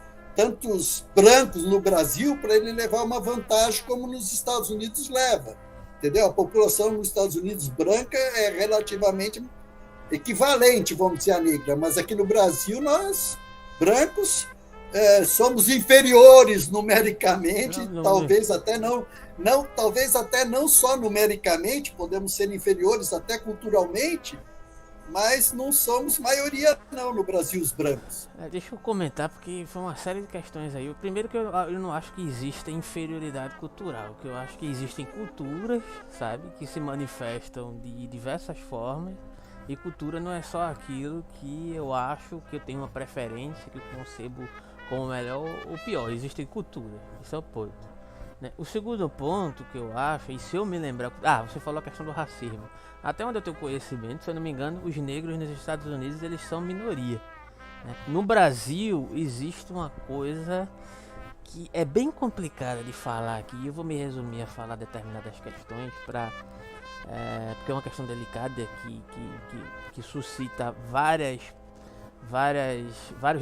brancos no Brasil para ele levar uma vantagem como nos Estados Unidos leva. Entendeu? A população nos Estados Unidos branca é relativamente equivalente, vamos dizer, à negra, mas aqui no Brasil nós, brancos, somos inferiores numericamente, talvez até não só numericamente, podemos ser inferiores até culturalmente, mas não somos maioria não no Brasil, os brancos. Deixa eu comentar, porque foi uma série de questões aí. O primeiro que eu não acho que exista inferioridade cultural, que eu acho que existem culturas, sabe, que se manifestam de diversas formas, e cultura não é só aquilo que eu acho, que eu tenho uma preferência, que eu concebo como melhor ou pior. Existem culturas, isso é o ponto. Né? O segundo ponto que eu acho, e se eu me lembrar... você falou a questão do racismo. Até onde eu tenho conhecimento, se eu não me engano, os negros nos Estados Unidos, eles são minoria. Né? No Brasil, existe uma coisa que é bem complicada de falar aqui. Eu vou me resumir a falar determinadas questões, porque é uma questão delicada que suscita vários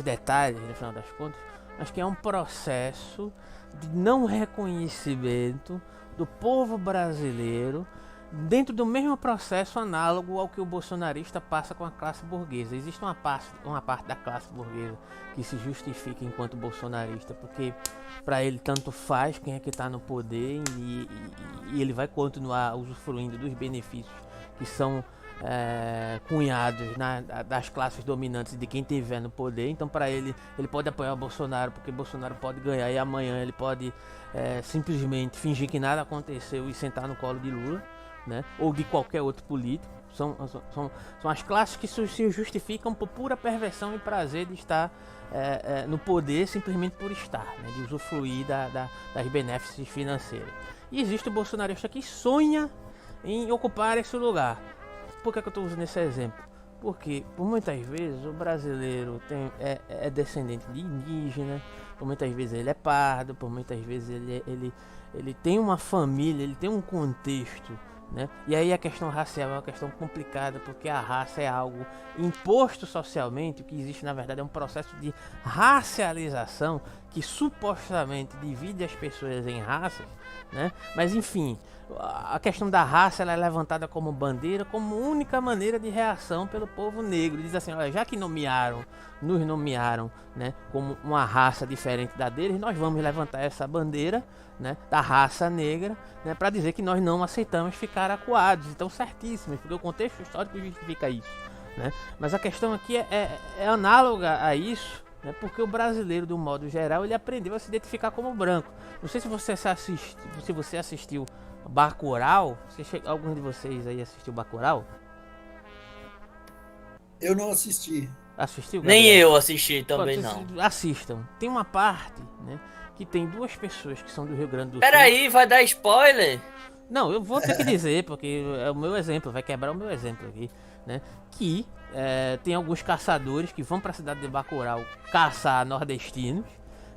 detalhes, no final das contas. Mas que é um processo de não reconhecimento do povo brasileiro dentro do mesmo processo análogo ao que o bolsonarista passa com a classe burguesa. Existe uma parte da classe burguesa que se justifica enquanto bolsonarista, porque para ele tanto faz quem é que está no poder, e ele vai continuar usufruindo dos benefícios que são cunhados das classes dominantes de quem tiver no poder. Então para ele pode apoiar o Bolsonaro porque Bolsonaro pode ganhar, e amanhã ele pode simplesmente fingir que nada aconteceu e sentar no colo de Lula, né? Ou de qualquer outro político. São as classes que se justificam por pura perversão e prazer de estar no poder simplesmente por estar, né? De usufruir das benéficos financeiras. E existe o bolsonarista que sonha em ocupar esse lugar. Por que eu estou usando esse exemplo? Porque por muitas vezes o brasileiro é descendente de indígena, por muitas vezes ele é pardo, por muitas vezes ele tem uma família, ele tem um contexto, né? E aí a questão racial é uma questão complicada, porque a raça é algo imposto socialmente. O que existe na verdade é um processo de racialização que supostamente divide as pessoas em raças, né? Mas enfim, a questão da raça ela é levantada como bandeira, como única maneira de reação pelo povo negro. Diz assim: olha, já que nos nomearam, né, como uma raça diferente da deles, nós vamos levantar essa bandeira, né, da raça negra, né, para dizer que nós não aceitamos ficar acuados. Então, certíssimo, porque o contexto histórico justifica isso, né? Mas a questão aqui é análoga a isso, né, porque o brasileiro, do modo geral, ele aprendeu a se identificar como branco. Não sei se você assistiu Bacurau. Algum de vocês aí assistiu Bacurau? Eu não assisti. Assistiu, Gabriel? Nem eu assisti também, não. Assistam. Tem uma parte, né, que tem duas pessoas que são do Rio Grande do Sul. Peraí, vai dar spoiler? Não, eu vou ter que dizer, porque é o meu exemplo, vai quebrar o meu exemplo aqui, né? Que tem alguns caçadores que vão para a cidade de Bacurau caçar nordestinos,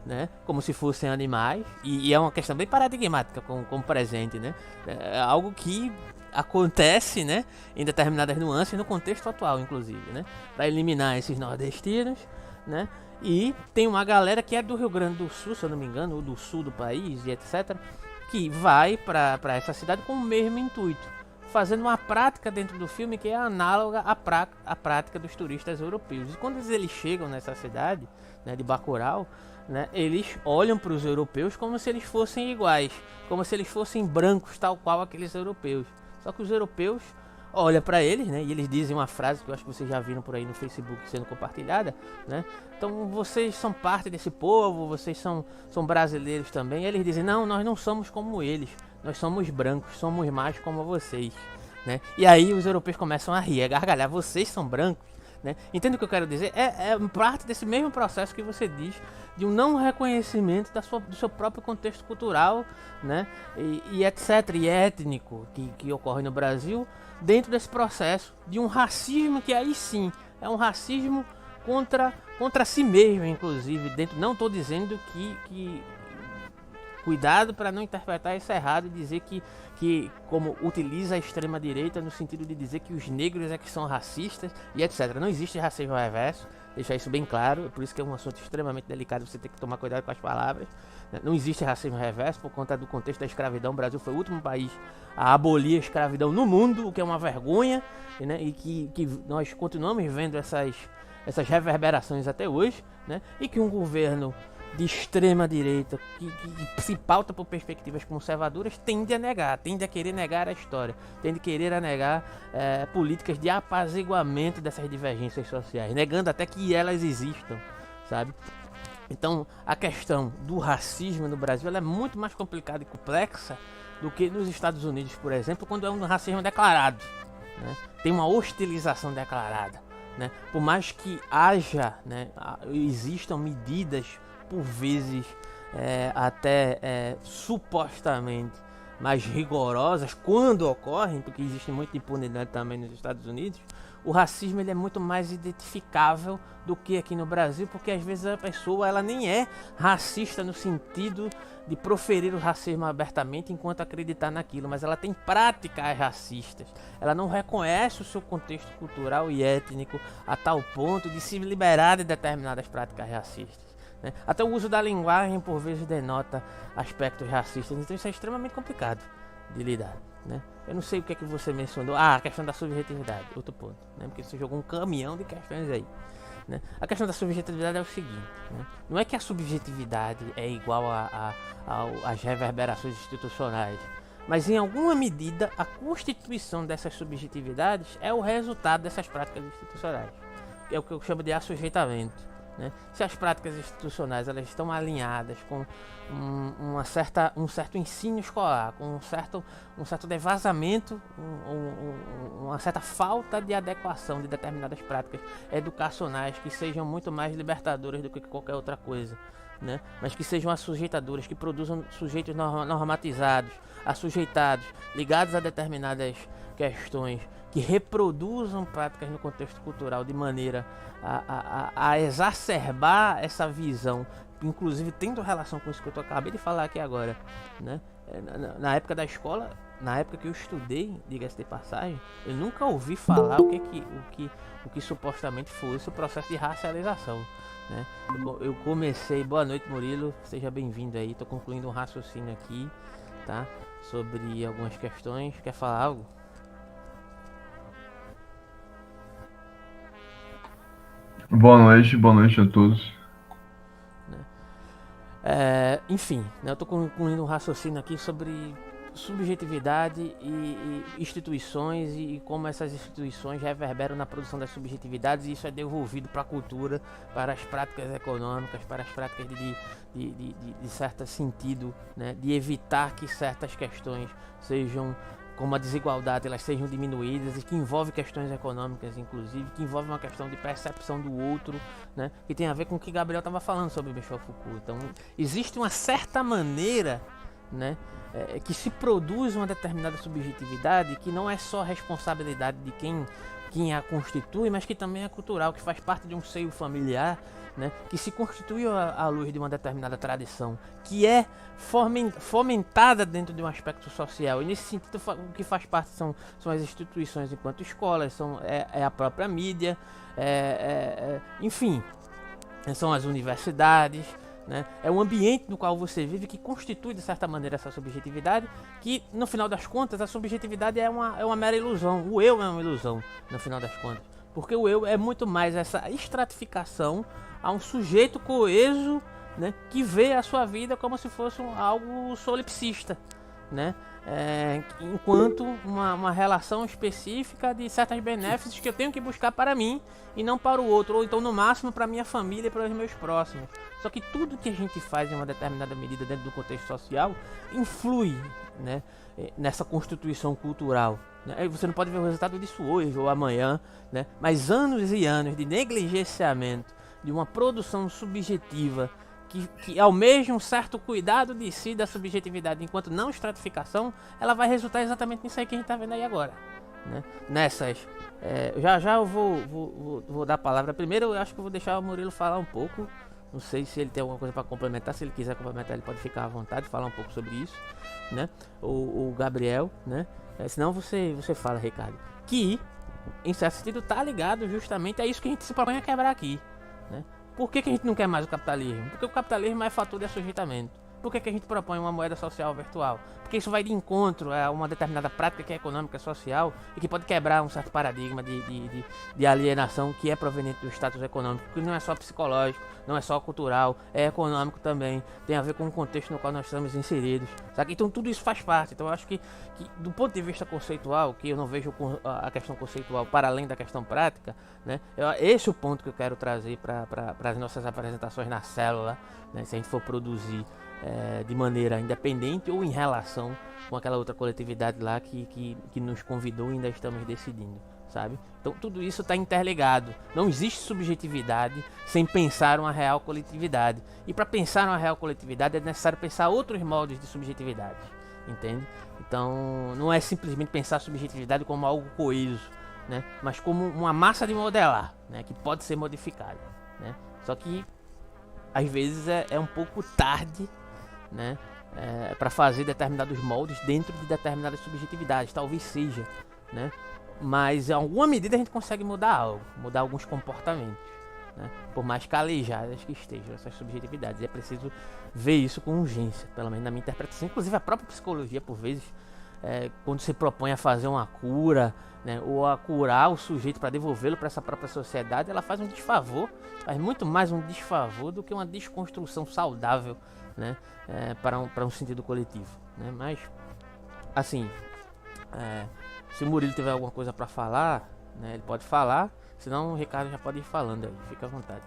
né? Como se fossem animais. E é uma questão bem paradigmática com o presente, né? É algo que acontece, né, em determinadas nuances no contexto atual, inclusive, né? Para eliminar esses nordestinos, né? E tem uma galera que é do Rio Grande do Sul, se eu não me engano, ou do sul do país e etc., que vai para essa cidade com o mesmo intuito, fazendo uma prática dentro do filme que é análoga à prática dos turistas europeus. E quando eles chegam nessa cidade, né, de Bacurau, né, eles olham para os europeus como se eles fossem iguais, como se eles fossem brancos, tal qual aqueles europeus. Só que os europeus olham para eles, né, e eles dizem uma frase que eu acho que vocês já viram por aí no Facebook sendo compartilhada, né? Então vocês são parte desse povo, vocês são brasileiros também. E eles dizem: não, nós não somos como eles, nós somos brancos, somos mais como vocês, né? E aí os europeus começam a rir, a gargalhar: vocês são brancos, né? Entende o que eu quero dizer? É parte desse mesmo processo que você diz de um não reconhecimento do seu próprio contexto cultural, né? E etc, e étnico que ocorre no Brasil, dentro desse processo de um racismo que aí sim é um racismo contra si mesmo, inclusive. Não estou dizendo que cuidado para não interpretar isso errado e dizer que como utiliza a extrema direita no sentido de dizer que os negros é que são racistas e etc. Não existe racismo reverso, deixar isso bem claro. Por isso que é um assunto extremamente delicado, você tem que tomar cuidado com as palavras. Não existe racismo reverso por conta do contexto da escravidão. O Brasil foi o último país a abolir a escravidão no mundo, o que é uma vergonha, né? E que nós continuamos vendo essas reverberações até hoje, né? E que um governo de extrema direita, que se pauta por perspectivas conservadoras, tende a negar, tende a querer negar a história, tende a querer negar políticas de apaziguamento dessas divergências sociais, negando até que elas existam, sabe? Então, a questão do racismo no Brasil ela é muito mais complicada e complexa do que nos Estados Unidos, por exemplo, quando é um racismo declarado, né? Tem uma hostilização declarada, né? Por mais que haja, né, existam medidas por vezes até supostamente mais rigorosas quando ocorrem, porque existe muita impunidade também nos Estados Unidos, o racismo ele é muito mais identificável do que aqui no Brasil, porque às vezes a pessoa ela nem é racista no sentido de proferir o racismo abertamente enquanto acreditar naquilo, mas ela tem práticas racistas, ela não reconhece o seu contexto cultural e étnico a tal ponto de se liberar de determinadas práticas racistas, né? Até o uso da linguagem por vezes denota aspectos racistas, então isso é extremamente complicado de lidar, né? Eu não sei o que é que você mencionou. A questão da subjetividade, outro ponto, né? Porque você jogou um caminhão de questões aí, né? A questão da subjetividade é o seguinte, né? Não é que a subjetividade é igual às reverberações institucionais, mas em alguma medida a constituição dessas subjetividades é o resultado dessas práticas institucionais. É o que eu chamo de assujeitamento, né? Se as práticas institucionais elas estão alinhadas com um certo ensino escolar, com um certo devasamento, uma certa falta de adequação de determinadas práticas educacionais que sejam muito mais libertadoras do que qualquer outra coisa, né? Mas que sejam assujeitadoras, que produzam sujeitos normatizados, assujeitados, ligados a determinadas questões, que reproduzam práticas no contexto cultural de maneira a exacerbar essa visão, inclusive tendo relação com isso que eu acabei de falar aqui agora, né? Na época da escola, na época que eu estudei, diga-se de passagem, eu nunca ouvi falar o que supostamente fosse o processo de racialização, né? Eu comecei, boa noite Murilo, seja bem-vindo aí, tô concluindo um raciocínio aqui, tá? Sobre algumas questões, quer falar algo? Boa noite a todos. Enfim, né, eu estou concluindo um raciocínio aqui sobre subjetividade e instituições e como essas instituições reverberam na produção das subjetividades, e isso é devolvido para a cultura, para as práticas econômicas, para as práticas de certo sentido, né, de evitar que certas questões sejam, como a desigualdade, elas sejam diminuídas, e que envolve questões econômicas, inclusive, que envolve uma questão de percepção do outro, né, que tem a ver com o que Gabriel estava falando sobre o Michel Foucault. Então, existe uma certa maneira, né, que se produz uma determinada subjetividade que não é só responsabilidade de quem a constitui, mas que também é cultural, que faz parte de um seio familiar, né, que se constitui à luz de uma determinada tradição, que é fomentada dentro de um aspecto social. E nesse sentido, o que faz parte são as instituições enquanto escolas, é a própria mídia, enfim, são as universidades, né? É o ambiente no qual você vive que constitui de certa maneira essa subjetividade, que no final das contas a subjetividade é uma mera ilusão. O eu é uma ilusão no final das contas, porque o eu é muito mais essa estratificação a um sujeito coeso, né, que vê a sua vida como se fosse algo solipsista, né? Enquanto uma relação específica de certas benefícios que eu tenho que buscar para mim e não para o outro, ou então no máximo para minha família e para os meus próximos. Só que tudo que a gente faz em uma determinada medida dentro do contexto social influi, né, nessa constituição cultural, né? Você não pode ver o resultado disso hoje ou amanhã, né? Mas anos e anos de negligenciamento de uma produção subjetiva que almeja um certo cuidado de si da subjetividade enquanto não estratificação, ela vai resultar exatamente nisso aí que a gente está vendo aí agora, né? Nessas, já eu vou dar a palavra. Primeiro eu acho que eu vou deixar o Murilo falar um pouco, não sei se ele tem alguma coisa para complementar, se ele quiser complementar ele pode ficar à vontade, falar um pouco sobre isso, né? O Gabriel, né? Senão você fala, Ricardo, que em certo sentido tá ligado justamente a isso que a gente se propõe a quebrar aqui, né? Por que a gente não quer mais o capitalismo? Porque o capitalismo é fator de assujeitamento, por que a gente propõe uma moeda social virtual? Porque isso vai de encontro a uma determinada prática que é econômica, social e que pode quebrar um certo paradigma de alienação que é proveniente do status econômico, que não é só psicológico, não é só cultural, é econômico também, tem a ver com o contexto no qual nós estamos inseridos, sabe? Então tudo isso faz parte. Então eu acho que do ponto de vista conceitual, que eu não vejo a questão conceitual para além da questão prática, né? Esse é o ponto que eu quero trazer para as nossas apresentações na célula, né? Se a gente for produzir de maneira independente ou em relação com aquela outra coletividade lá que nos convidou e ainda estamos decidindo, sabe? Então tudo isso está interligado. Não existe subjetividade sem pensar uma real coletividade. E para pensar uma real coletividade é necessário pensar outros modos de subjetividade, entende? Então não é simplesmente pensar a subjetividade como algo coeso, né? Mas como uma massa de modelar, né? Que pode ser modificada, né? Só que às vezes é um pouco tarde, né? Para fazer determinados moldes dentro de determinadas subjetividades, talvez seja, né? Mas em alguma medida a gente consegue mudar algo, mudar alguns comportamentos, né? Por mais calejadas que estejam essas subjetividades. E é preciso ver isso com urgência, pelo menos na minha interpretação. Inclusive a própria psicologia, por vezes, quando se propõe a fazer uma cura, né, ou a curar o sujeito para devolvê-lo para essa própria sociedade, ela faz um desfavor, faz muito mais um desfavor do que uma desconstrução saudável, né, para um sentido coletivo, né? Mas, assim, se o Murilo tiver alguma coisa para falar, né, ele pode falar, senão o Ricardo já pode ir falando aí, fica à vontade.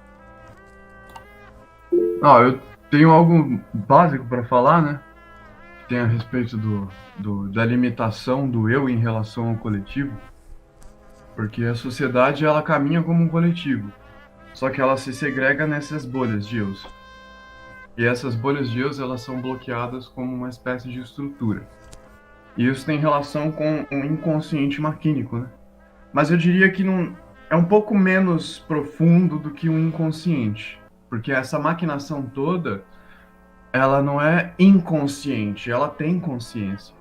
Eu tenho algo básico para falar, né? Tem a respeito da limitação do eu em relação ao coletivo, porque a sociedade ela caminha como um coletivo, só que ela se segrega nessas bolhas de eus. E essas bolhas de eus elas são bloqueadas como uma espécie de estrutura. E isso tem relação com o inconsciente maquínico, né? Mas eu diria que não é um pouco menos profundo do que o inconsciente, porque essa maquinação toda ela não é inconsciente, ela tem consciência.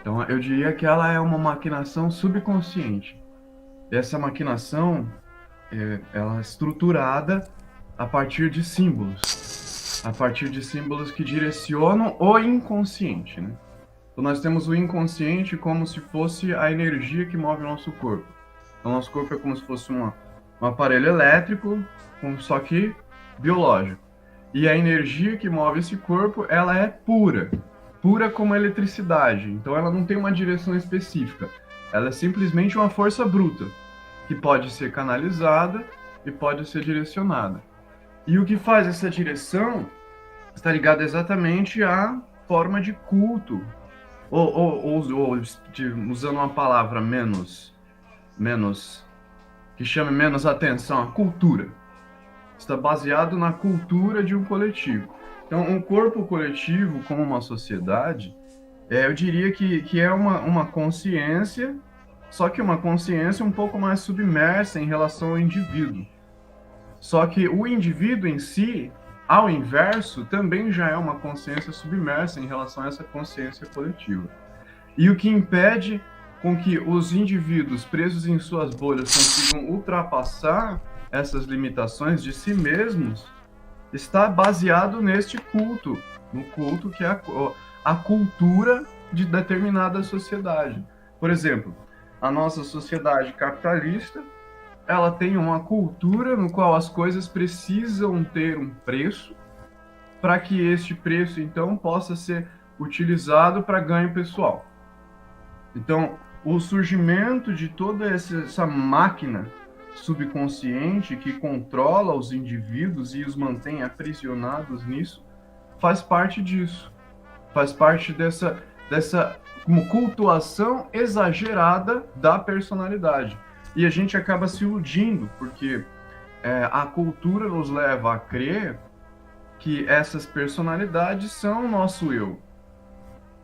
Então eu diria que ela é uma maquinação subconsciente. E essa maquinação, ela é estruturada a partir de símbolos. A partir de símbolos que direcionam o inconsciente, né? Então nós temos o inconsciente como se fosse a energia que move o nosso corpo. Então nosso corpo é como se fosse um aparelho elétrico, só que biológico. E a energia que move esse corpo, ela é pura como a eletricidade. Então ela não tem uma direção específica. Ela é simplesmente uma força bruta, que pode ser canalizada e pode ser direcionada. E o que faz essa direção está ligado exatamente à forma de culto, ou usando uma palavra que chame menos atenção, a cultura. Está baseado na cultura de um coletivo. Então, um corpo coletivo, como uma sociedade, eu diria que é uma consciência, só que uma consciência um pouco mais submersa em relação ao indivíduo. Só que o indivíduo em si, ao inverso, também já é uma consciência submersa em relação a essa consciência coletiva. E o que impede com que os indivíduos presos em suas bolhas consigam ultrapassar essas limitações de si mesmos está baseado neste culto, no culto que é a cultura de determinada sociedade. Por exemplo, a nossa sociedade capitalista, ela tem uma cultura no qual as coisas precisam ter um preço para que este preço, então, possa ser utilizado para ganho pessoal. Então, o surgimento de toda essa máquina subconsciente que controla os indivíduos e os mantém aprisionados nisso, faz parte disso. Faz parte dessa cultuação exagerada da personalidade. E a gente acaba se iludindo, porque a cultura nos leva a crer que essas personalidades são o nosso eu.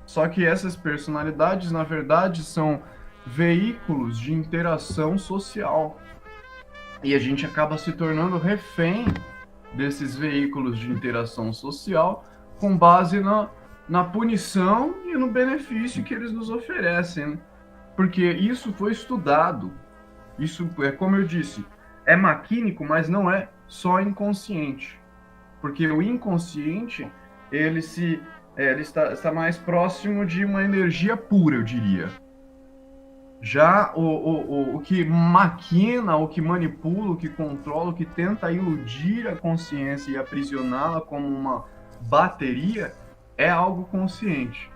Só que essas personalidades, na verdade, são veículos de interação social. E a gente acaba se tornando refém desses veículos de interação social com base na punição e no benefício que eles nos oferecem, né? Porque isso foi estudado. Isso é, como eu disse, é maquínico, mas não é só inconsciente. Porque o inconsciente, ele está mais próximo de uma energia pura, eu diria. Já o que maquina, o que manipula, o que controla, o que tenta iludir a consciência e aprisioná-la como uma bateria, é algo consciente.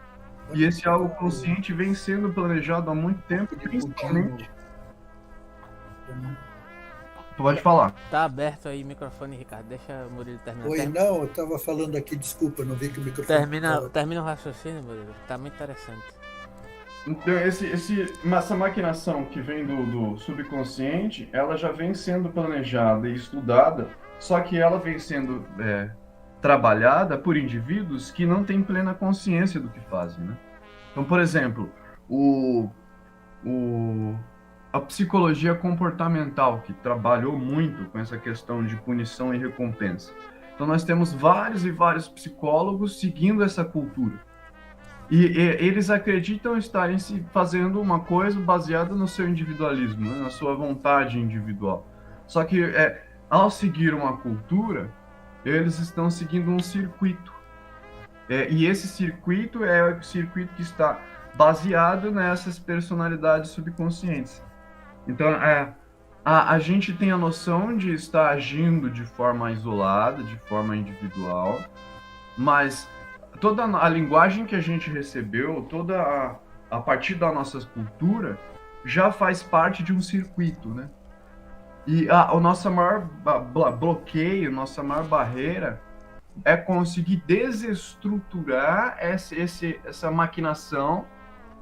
E esse algo consciente vem sendo planejado há muito tempo, principalmente... Pode falar. Tá aberto aí o microfone, Ricardo. Deixa o Murilo terminar. Oi, não, eu estava falando aqui, desculpa, não vi que o microfone... Termina o raciocínio, Murilo. Tá muito interessante. Então, essa maquinação que vem do subconsciente, ela já vem sendo planejada e estudada, só que ela vem sendo trabalhada por indivíduos que não têm plena consciência do que fazem, né? Então, por exemplo, a psicologia comportamental, que trabalhou muito com essa questão de punição e recompensa. Então, nós temos vários e vários psicólogos seguindo essa cultura. E eles acreditam estarem se fazendo uma coisa baseada no seu individualismo, né? Na sua vontade individual. Só que, ao seguir uma cultura, eles estão seguindo um circuito. E esse circuito é o circuito que está baseado nessas personalidades subconscientes. Então, a gente tem a noção de estar agindo de forma isolada, de forma individual, mas toda a linguagem que a gente recebeu, toda a partir da nossa cultura, já faz parte de um circuito, né? E o nosso maior bloqueio, nossa maior barreira é conseguir desestruturar essa maquinação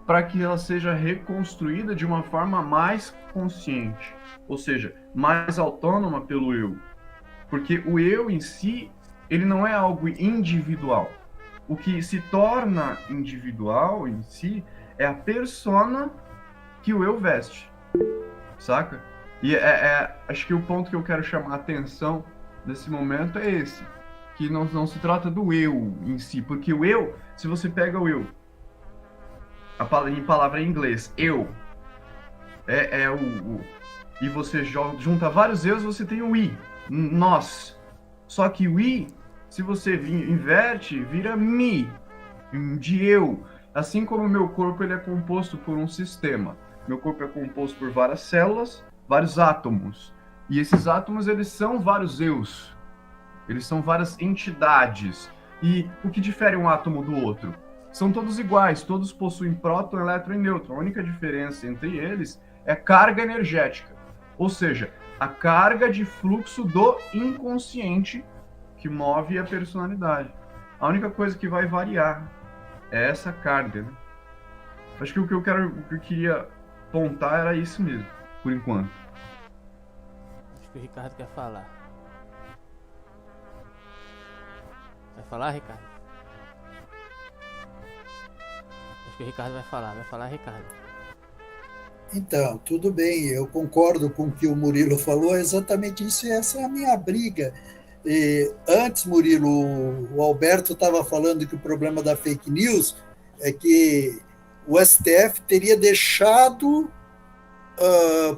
para que ela seja reconstruída de uma forma mais consciente, ou seja, mais autônoma pelo eu. Porque o eu em si, ele não é algo individual. O que se torna individual em si é a persona que o eu veste, saca? E acho que o ponto que eu quero chamar a atenção nesse momento é esse, que não se trata do eu em si, porque o eu, se você pega o eu, em palavra em inglês, eu, e você junta vários eus, você tem o I, nós. Só que o I, se você inverte, vira me, de eu. Assim como o meu corpo ele é composto por um sistema. Meu corpo é composto por várias células, vários átomos. E esses átomos, eles são vários eus. Eles são várias entidades. E o que difere um átomo do outro? São todos iguais, todos possuem próton, elétron e nêutron. A única diferença entre eles é carga energética. Ou seja, a carga de fluxo do inconsciente que move a personalidade. A única coisa que vai variar é essa carga, né? Acho que o que eu queria apontar era isso mesmo, por enquanto. Acho que o Ricardo quer falar. Vai falar, Ricardo? Acho que o Ricardo vai falar, Ricardo. Então, tudo bem, eu concordo com o que o Murilo falou, é exatamente isso, e essa é a minha briga. Antes, Murilo, o Alberto estava falando que o problema da fake news é que o STF teria deixado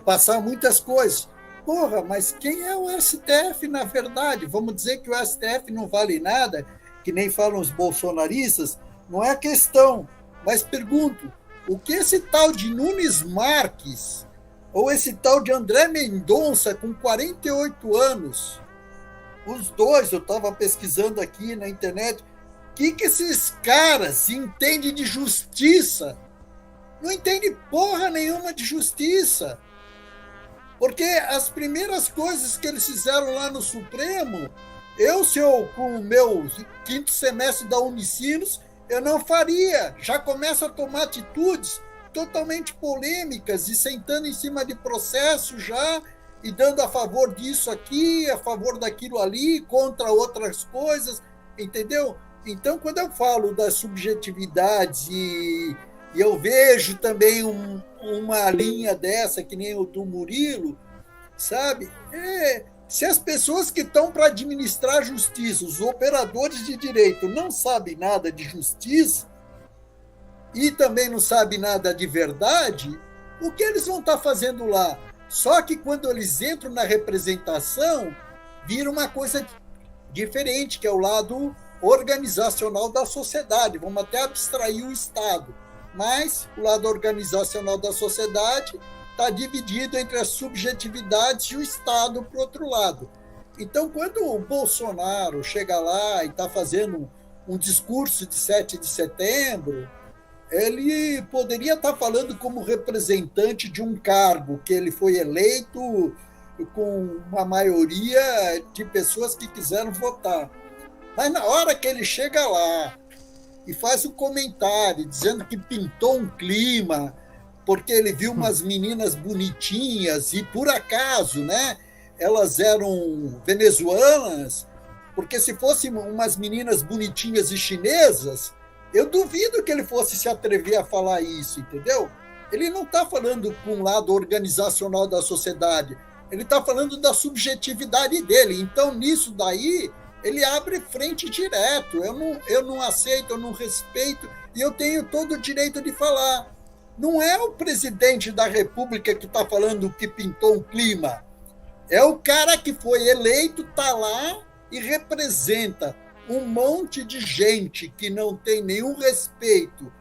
passar muitas coisas. Porra, mas quem é o STF, na verdade? Vamos dizer que o STF não vale nada, que nem falam os bolsonaristas? Não é a questão. Mas pergunto, o que esse tal de Nunes Marques, ou esse tal de André Mendonça, com 48 anos, os dois, eu estava pesquisando aqui na internet, o que esses caras entendem de justiça? Não entendem porra nenhuma de justiça. Porque as primeiras coisas que eles fizeram lá no Supremo, com o meu 5º semestre da Unicinos, eu não faria. Já começo a tomar atitudes totalmente polêmicas e sentando em cima de processo já e dando a favor disso aqui, a favor daquilo ali, contra outras coisas, entendeu? Então, quando eu falo das subjetividades e eu vejo também uma linha dessa, que nem o do Murilo, sabe? Se as pessoas que estão para administrar a justiça, os operadores de direito, não sabem nada de justiça e também não sabem nada de verdade, o que eles vão estar fazendo lá? Só que quando eles entram na representação, vira uma coisa diferente, que é o lado organizacional da sociedade, vamos até abstrair o Estado, mas o lado organizacional da sociedade está dividido entre as subjetividades e o Estado, por outro lado. Então, quando o Bolsonaro chega lá e está fazendo um discurso de 7 de setembro, ele poderia estar falando como representante de um cargo que ele foi eleito com uma maioria de pessoas que quiseram votar. Mas na hora que ele chega lá e faz um comentário dizendo que pintou um clima porque ele viu umas meninas bonitinhas e, por acaso, né, elas eram venezuelanas, porque se fossem umas meninas bonitinhas e chinesas, eu duvido que ele fosse se atrever a falar isso, entendeu? Ele não está falando com um lado organizacional da sociedade, ele está falando da subjetividade dele. Então, nisso daí, ele abre frente direto. Eu não aceito, eu não respeito, e eu tenho todo o direito de falar. Não é o presidente da República que está falando que pintou um clima. É o cara que foi eleito, está lá e representa um monte de gente que não tem nenhum respeito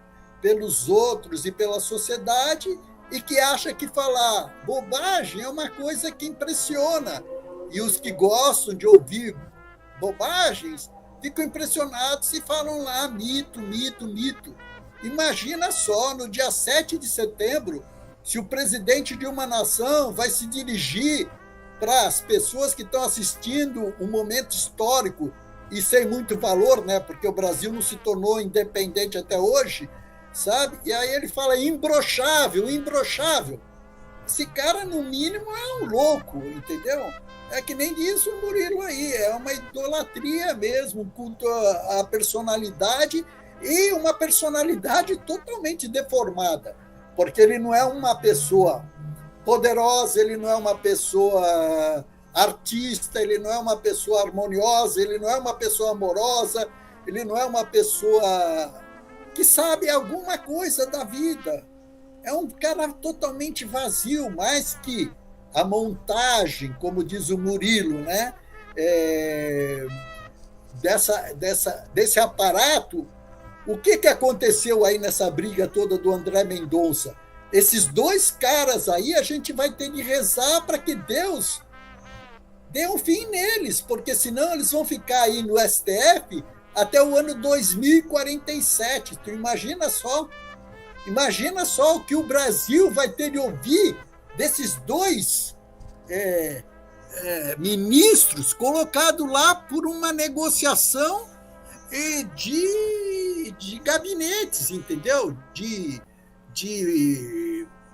pelos outros e pela sociedade e que acha que falar bobagem é uma coisa que impressiona. E os que gostam de ouvir bobagens ficam impressionados e falam lá mito, mito, mito. Imagina só, no dia 7 de setembro, se o presidente de uma nação vai se dirigir para as pessoas que estão assistindo um momento histórico e sem muito valor, né? Porque o Brasil não se tornou independente até hoje, sabe? E aí ele fala imbrochável, imbrochável. Esse cara, no mínimo, é um louco, entendeu? É que nem diz o Murilo aí, é uma idolatria mesmo, um culto à personalidade, e uma personalidade totalmente deformada, porque ele não é uma pessoa poderosa, ele não é uma pessoa artista, ele não é uma pessoa harmoniosa, ele não é uma pessoa amorosa, ele não é uma pessoa que sabe alguma coisa da vida. É um cara totalmente vazio, mais que a montagem, como diz o Murilo, né? Desse aparato. O que aconteceu aí nessa briga toda do André Mendonça? Esses dois caras aí, a gente vai ter de rezar para que Deus dê um fim neles, porque senão eles vão ficar aí no STF até o ano 2047. Tu imagina só? Imagina só o que o Brasil vai ter de ouvir desses dois ministros colocados lá por uma negociação de gabinetes, entendeu? De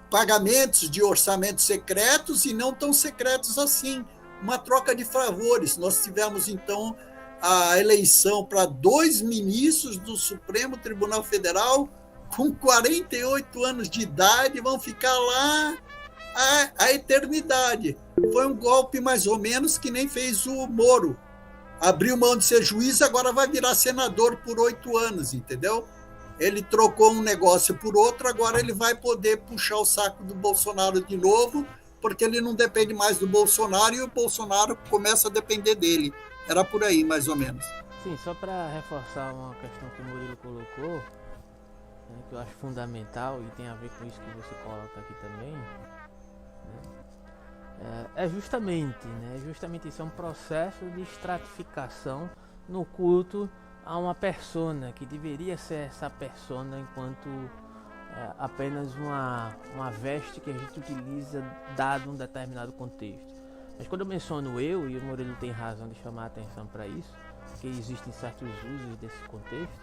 pagamentos de orçamentos secretos e não tão secretos assim. Uma troca de favores. Nós tivemos, então, a eleição para 2 ministros do Supremo Tribunal Federal com 48 anos de idade, vão ficar lá a eternidade. Foi um golpe mais ou menos que nem fez o Moro. Abriu mão de ser juiz, agora vai virar senador por 8 anos, entendeu? Ele trocou um negócio por outro, agora ele vai poder puxar o saco do Bolsonaro de novo, porque ele não depende mais do Bolsonaro e o Bolsonaro começa a depender dele. Era por aí, mais ou menos. Sim, só para reforçar uma questão que o Murilo colocou, né, que eu acho fundamental e tem a ver com isso que você coloca aqui também, né, é justamente isso, é um processo de estratificação no culto a uma persona, que deveria ser essa persona enquanto apenas uma veste que a gente utiliza dado um determinado contexto. Mas quando eu menciono eu, e o Murilo tem razão de chamar a atenção para isso, porque existem certos usos desse contexto,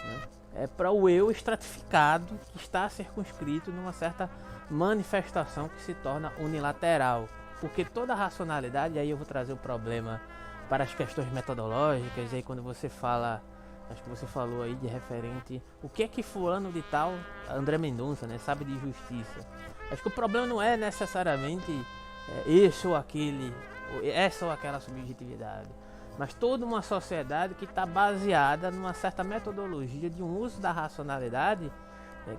né, é para o eu estratificado que está circunscrito numa certa manifestação que se torna unilateral. Porque toda racionalidade, e aí eu vou trazer o problema para as questões metodológicas, e aí quando você fala, acho que você falou aí de referente, o que é que fulano de tal, André Mendonça, né, sabe de justiça. Acho que o problema não é necessariamente esse ou aquele, essa ou aquela subjetividade, mas toda uma sociedade que está baseada numa certa metodologia de um uso da racionalidade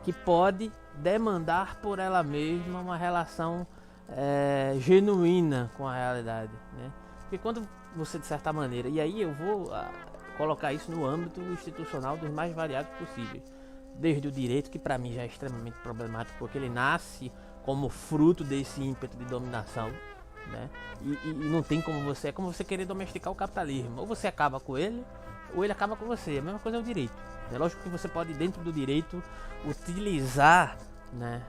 que pode demandar por ela mesma uma relação genuína com a realidade, né? Porque quando você, de certa maneira, e aí eu vou colocar isso no âmbito institucional dos mais variados possíveis. Desde o direito, que para mim já é extremamente problemático, porque ele nasce como fruto desse ímpeto de dominação, né? E não tem como você, é como você querer domesticar o capitalismo. Ou você acaba com ele, ou ele acaba com você. A mesma coisa é o direito. É lógico que você pode, dentro do direito, utilizar, né,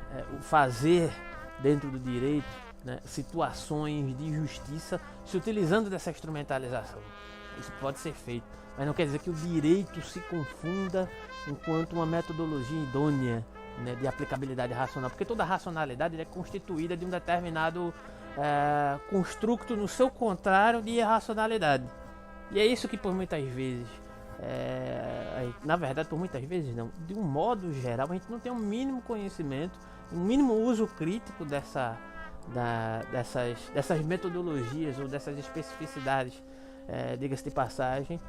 fazer dentro do direito, né, situações de justiça, se utilizando dessa instrumentalização. Isso pode ser feito, mas não quer dizer que o direito se confunda enquanto uma metodologia idônea, né, de aplicabilidade racional, porque toda racionalidade é constituída de um determinado construto no seu contrário de irracionalidade. E é isso que por muitas vezes, na verdade por muitas vezes não, de um modo geral, a gente não tem um mínimo conhecimento, um mínimo uso crítico dessas metodologias ou dessas especificidades, diga-se de passagem,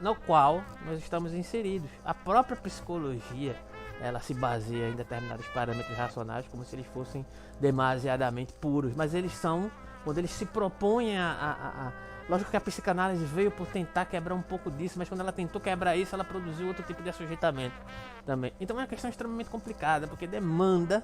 no qual nós estamos inseridos. A própria psicologia, ela se baseia em determinados parâmetros racionais como se eles fossem demasiadamente puros, mas eles são, quando eles se propõem lógico que a psicanálise veio por tentar quebrar um pouco disso, mas quando ela tentou quebrar isso, ela produziu outro tipo de assujeitamento também. Então é uma questão extremamente complicada, porque demanda,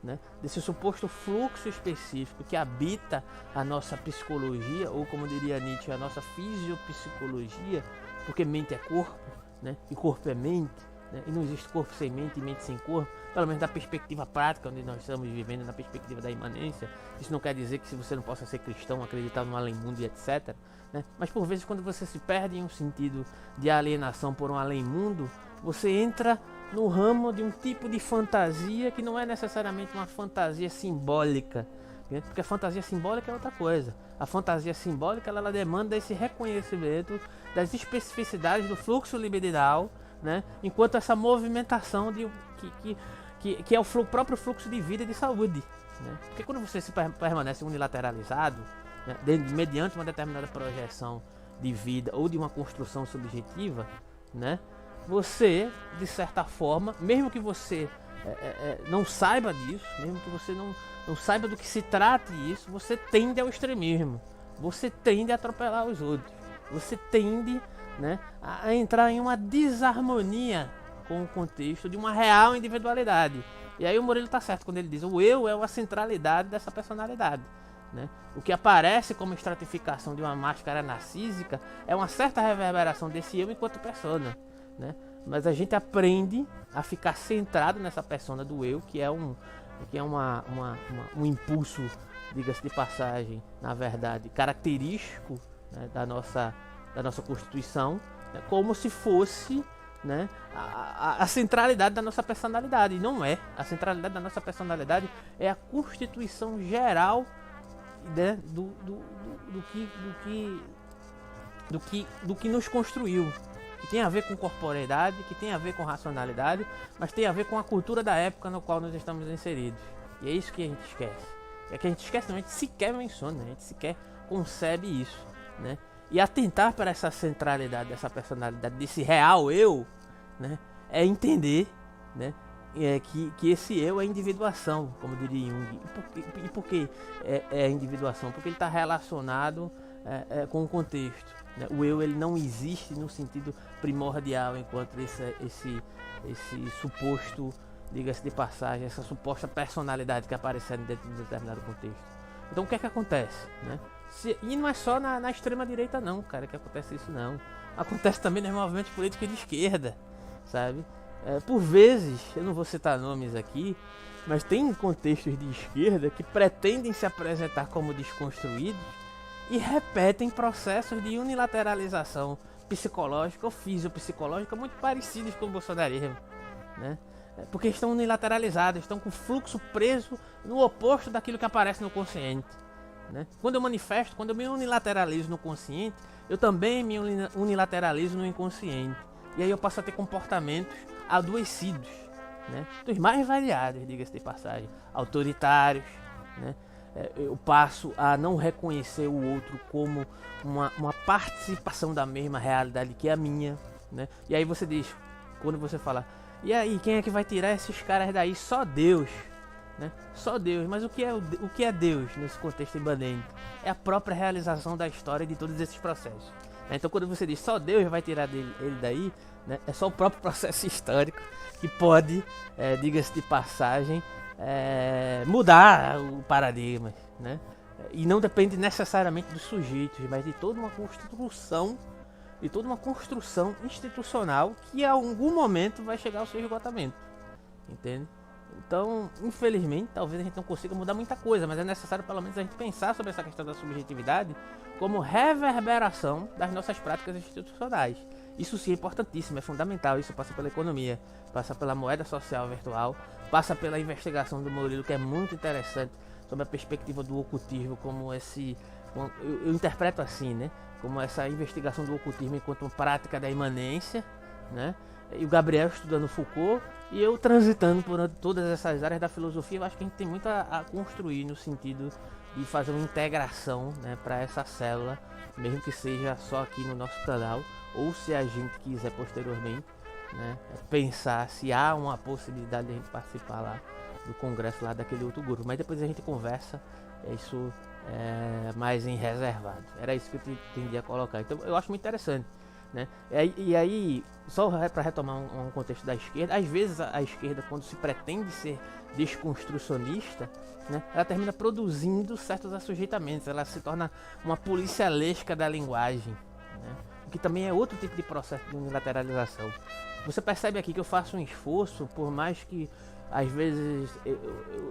né, desse suposto fluxo específico que habita a nossa psicologia, ou como diria Nietzsche, a nossa fisiopsicologia, porque mente é corpo, né, e corpo é mente, né, e não existe corpo sem mente e mente sem corpo, pelo menos da perspectiva prática onde nós estamos vivendo, na perspectiva da imanência. Isso não quer dizer que se você não possa ser cristão, acreditar no além-mundo e etc, né, mas por vezes quando você se perde em um sentido de alienação por um além-mundo, você entra no ramo de um tipo de fantasia que não é necessariamente uma fantasia simbólica, né? Porque a fantasia simbólica é outra coisa. A fantasia simbólica ela demanda esse reconhecimento das especificidades do fluxo libidinal, né? Enquanto essa movimentação que é o próprio fluxo de vida e de saúde, né? Porque quando você se permanece unilateralizado, né, mediante uma determinada projeção de vida ou de uma construção subjetiva, né, você, de certa forma, mesmo que você não saiba disso, mesmo que você não saiba do que se trate isso, você tende ao extremismo, você tende a atropelar os outros, você tende, né, a entrar em uma desarmonia com o contexto de uma real individualidade. E aí o Murilo está certo quando ele diz: o eu é uma centralidade dessa personalidade, né? O que aparece como estratificação de uma máscara narcísica é uma certa reverberação desse eu enquanto persona, né? Mas a gente aprende a ficar centrado nessa persona do eu, que é um impulso, diga-se de passagem, na verdade, característico, né, da nossa constituição, né, como se fosse, né, a centralidade da nossa personalidade. E não é. A centralidade da nossa personalidade é a constituição geral, né, do que nos construiu, que tem a ver com corporeidade, que tem a ver com racionalidade, mas tem a ver com a cultura da época no qual nós estamos inseridos. E é isso que a gente esquece. É que a gente esquece, não, a gente sequer menciona, a gente sequer concebe isso, né? E atentar para essa centralidade dessa personalidade, desse real eu, né, é entender, né, que esse eu é individuação, como diria Jung. E por que é individuação? Porque ele está relacionado com o contexto, né? O eu ele não existe no sentido primordial, enquanto esse suposto, diga-se de passagem, essa suposta personalidade que aparece dentro de um determinado contexto. Então o que é que acontece, né? E não é só na extrema direita não, cara, que acontece isso não. Acontece também nos movimentos políticos de esquerda, sabe? Por vezes, eu não vou citar nomes aqui, mas tem contextos de esquerda que pretendem se apresentar como desconstruídos e repetem processos de unilateralização psicológica ou fisiopsicológica muito parecidos com o bolsonarismo, né? Porque estão unilateralizados, estão com o fluxo preso no oposto daquilo que aparece no consciente, né? Quando eu manifesto, quando eu me unilateralizo no consciente, eu também me unilateralizo no inconsciente. E aí eu passo a ter comportamentos adoecidos, né? Dos mais variados, diga-se de passagem, autoritários, né? Eu passo a não reconhecer o outro como uma participação da mesma realidade que a minha, né? E aí você diz, quando você fala, e aí, quem é que vai tirar esses caras daí? Só Deus, né? Só Deus. Mas o que é Deus nesse contexto imanente? É a própria realização da história de todos esses processos. Então quando você diz só Deus vai tirar ele daí, né, é só o próprio processo histórico que pode, diga-se de passagem, mudar o paradigma, né? E não depende necessariamente dos sujeitos, mas de toda uma construção institucional que a algum momento vai chegar ao seu esgotamento, entende? Então, infelizmente, talvez a gente não consiga mudar muita coisa, mas é necessário pelo menos a gente pensar sobre essa questão da subjetividade como reverberação das nossas práticas institucionais. Isso sim é importantíssimo, é fundamental. Isso passa pela economia, passa pela moeda social virtual, passa pela investigação do Murilo, que é muito interessante, sobre a perspectiva do ocultismo, como eu interpreto assim, né? Como essa investigação do ocultismo enquanto uma prática da imanência, né? E o Gabriel estudando Foucault e eu transitando por todas essas áreas da filosofia. Eu acho que a gente tem muito a construir no sentido de fazer uma integração, né, para essa célula, mesmo que seja só aqui no nosso canal, ou se a gente quiser posteriormente, né, pensar se há uma possibilidade de a gente participar lá do congresso lá daquele outro grupo. Mas depois a gente conversa isso mais em reservado. Era isso que eu tendia a colocar. Então eu acho muito interessante, né? E aí, só para retomar um contexto da esquerda, às vezes a esquerda, quando se pretende ser desconstrucionista, né, ela termina produzindo certos assujeitamentos, ela se torna uma policialesca da linguagem, né, o que também é outro tipo de processo de unilateralização. Você percebe aqui que eu faço um esforço, por mais que às vezes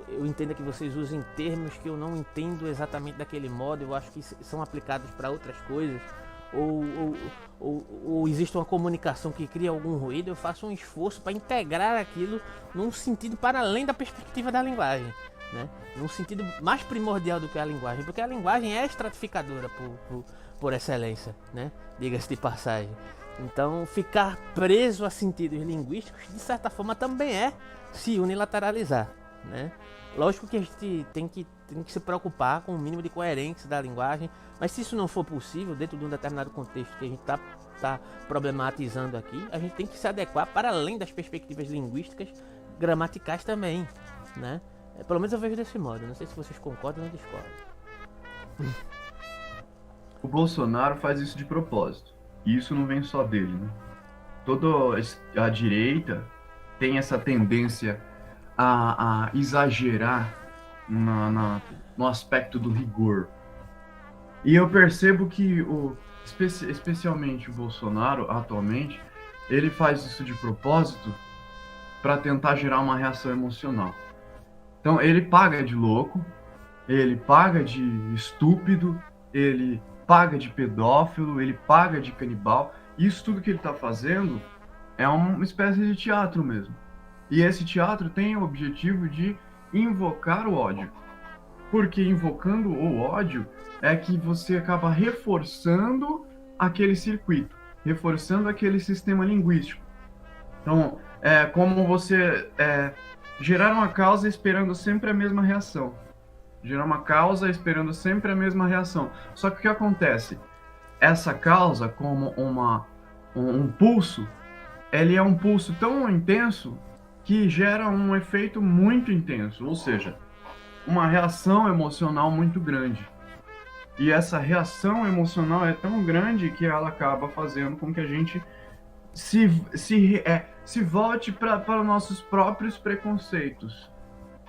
eu entenda que vocês usem termos que eu não entendo exatamente daquele modo, eu acho que são aplicados para outras coisas, ou existe uma comunicação que cria algum ruído, eu faço um esforço para integrar aquilo num sentido para além da perspectiva da linguagem, né? Num sentido mais primordial do que a linguagem, porque a linguagem é estratificadora por excelência, né? Diga-se de passagem. Então ficar preso a sentidos linguísticos, de certa forma, também é se unilateralizar, né? Lógico que a gente tem que se preocupar com o mínimo de coerência da linguagem, mas se isso não for possível, dentro de um determinado contexto que a gente tá problematizando aqui, a gente tem que se adequar para além das perspectivas linguísticas, gramaticais também, né? Pelo menos eu vejo desse modo, não sei se vocês concordam ou discordam. O Bolsonaro faz isso de propósito, e isso não vem só dele, né? Toda a direita tem essa tendência a exagerar no aspecto do rigor. E eu percebo que, especialmente o Bolsonaro, atualmente, ele faz isso de propósito para tentar gerar uma reação emocional. Então, ele paga de louco, ele paga de estúpido, ele paga de pedófilo, ele paga de canibal. Isso tudo que ele está fazendo é uma espécie de teatro mesmo. E esse teatro tem o objetivo de invocar o ódio. Porque invocando o ódio é que você acaba reforçando aquele circuito, reforçando aquele sistema linguístico. Então, é como você gerar uma causa esperando sempre a mesma reação. Gerar uma causa esperando sempre a mesma reação. Só que o que acontece? Essa causa, como um pulso, ele é um pulso tão intenso que gera um efeito muito intenso, ou seja, uma reação emocional muito grande. E essa reação emocional é tão grande que ela acaba fazendo com que a gente se volte para nossos próprios preconceitos.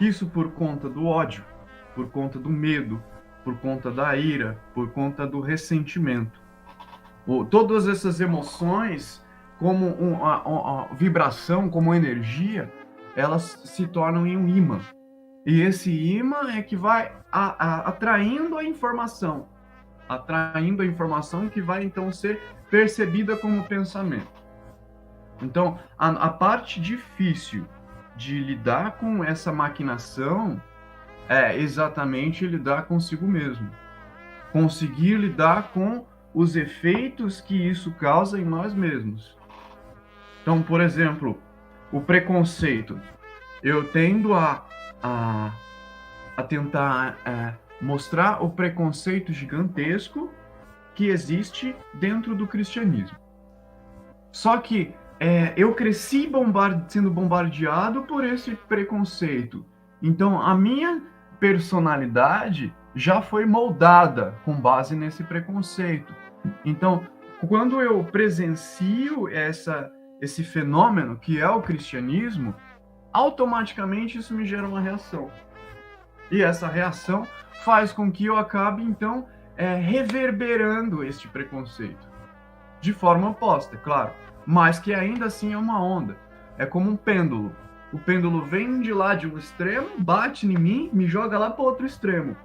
Isso por conta do ódio, por conta do medo, por conta da ira, por conta do ressentimento. Todas essas emoções, como uma vibração, como energia, elas se tornam em um ímã. E esse ímã é que vai atraindo a informação que vai então ser percebida como pensamento. Então, a parte difícil de lidar com essa maquinação é exatamente lidar consigo mesmo. Conseguir lidar com os efeitos que isso causa em nós mesmos. Então, por exemplo, o preconceito. Eu tendo a tentar mostrar o preconceito gigantesco que existe dentro do cristianismo. Só que eu cresci sendo bombardeado por esse preconceito. Então, a minha personalidade já foi moldada com base nesse preconceito. Então, quando eu presencio esse fenômeno que é o cristianismo, automaticamente isso me gera uma reação. E essa reação faz com que eu acabe, então, reverberando este preconceito. De forma oposta, claro, mas que ainda assim é uma onda. É como um pêndulo. O pêndulo vem de lá de um extremo, bate em mim, me joga lá para outro extremo.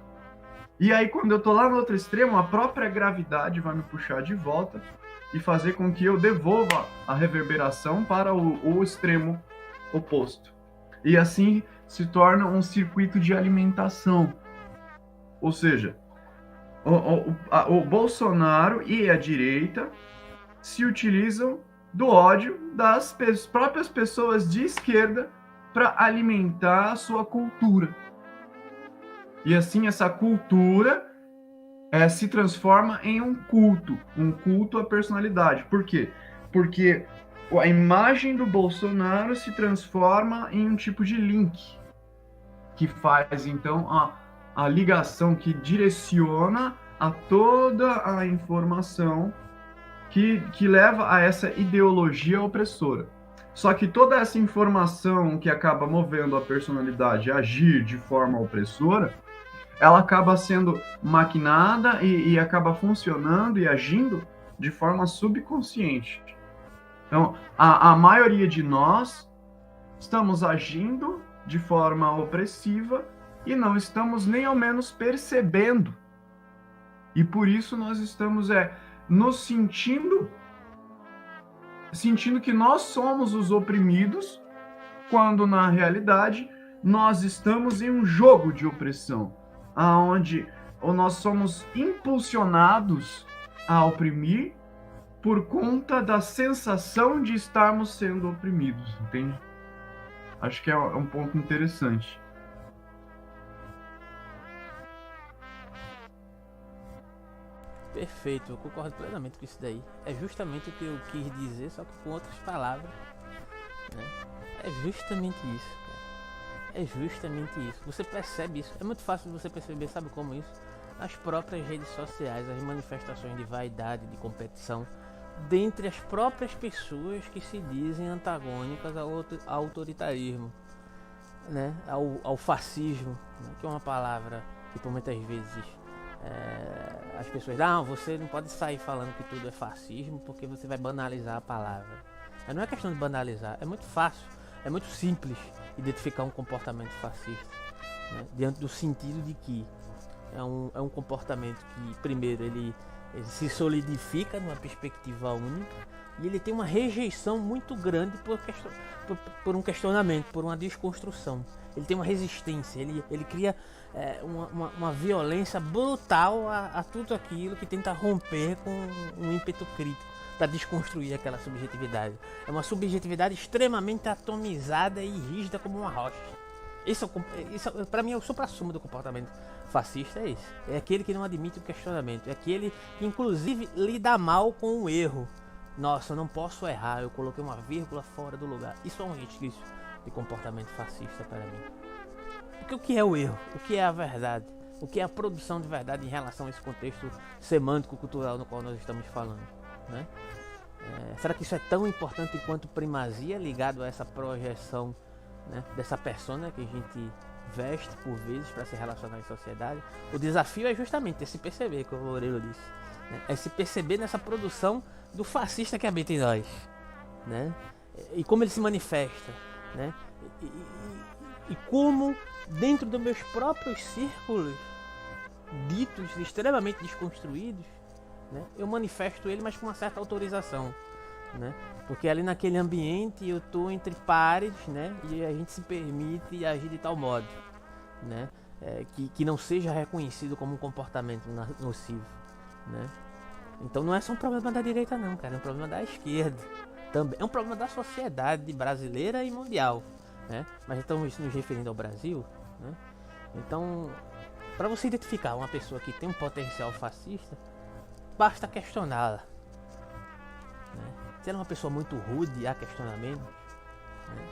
E aí, quando eu tô lá no outro extremo, a própria gravidade vai me puxar de volta e fazer com que eu devolva a reverberação para o extremo oposto. E assim se torna um circuito de alimentação. Ou seja, o Bolsonaro e a direita se utilizam do ódio das próprias pessoas de esquerda para alimentar a sua cultura. E assim essa cultura se transforma em um culto à personalidade. Por quê? Porque a imagem do Bolsonaro se transforma em um tipo de link que faz então a ligação, que direciona a toda a informação que leva a essa ideologia opressora. Só que toda essa informação que acaba movendo a personalidade a agir de forma opressora, ela acaba sendo maquinada e acaba funcionando e agindo de forma subconsciente. Então, a maioria de nós estamos agindo de forma opressiva e não estamos nem ao menos percebendo. E por isso nós estamos nos sentindo que nós somos os oprimidos, quando na realidade nós estamos em um jogo de opressão, aonde nós somos impulsionados a oprimir por conta da sensação de estarmos sendo oprimidos, entende? Acho que é um ponto interessante. Perfeito, eu concordo plenamente com isso daí. É justamente o que eu quis dizer, só que com outras palavras, né? É justamente isso, cara. É justamente isso. Você percebe isso. É muito fácil de você perceber, sabe como isso? Nas próprias redes sociais, as manifestações de vaidade, de competição, dentre as próprias pessoas que se dizem antagônicas ao autoritarismo, né? Ao fascismo, né? Que é uma palavra que por muitas vezes as pessoas, não, você não pode sair falando que tudo é fascismo porque você vai banalizar a palavra. Mas não é questão de banalizar, é muito fácil, é muito simples identificar um comportamento fascista, né? Diante do sentido de que é um comportamento que, primeiro, ele se solidifica numa perspectiva única e ele tem uma rejeição muito grande por um questionamento, por uma desconstrução. Ele tem uma resistência, ele cria uma violência brutal a tudo aquilo que tenta romper com um ímpeto crítico para desconstruir aquela subjetividade. É uma subjetividade extremamente atomizada e rígida como uma rocha. Isso para mim é o supra-sumo do comportamento fascista, é esse. É aquele que não admite o questionamento, é aquele que inclusive lida mal com o erro. Nossa, eu não posso errar, eu coloquei uma vírgula fora do lugar. Isso é um resquício de comportamento fascista para mim. Porque o que é o erro? O que é a verdade? O que é a produção de verdade em relação a esse contexto semântico-cultural no qual nós estamos falando, né? Será que isso é tão importante quanto primazia, ligado a essa projeção, né, dessa persona que a gente veste por vezes para se relacionar em sociedade? O desafio é justamente se perceber, como o Loureiro disse, né? É se perceber nessa produção do fascista que habita em nós, né? E como ele se manifesta, né? E como dentro dos meus próprios círculos ditos extremamente desconstruídos, né, eu manifesto ele, mas com uma certa autorização, né? Porque ali naquele ambiente eu estou entre pares, né? E a gente se permite agir de tal modo, né? Que não seja reconhecido como um comportamento nocivo, né? Então não é só um problema da direita não, cara, é um problema da esquerda também, é um problema da sociedade brasileira e mundial, né? Mas estamos nos referindo ao Brasil, né? Então, para você identificar uma pessoa que tem um potencial fascista, basta questioná-la, né? Se ela é uma pessoa muito rude a questionamento, né,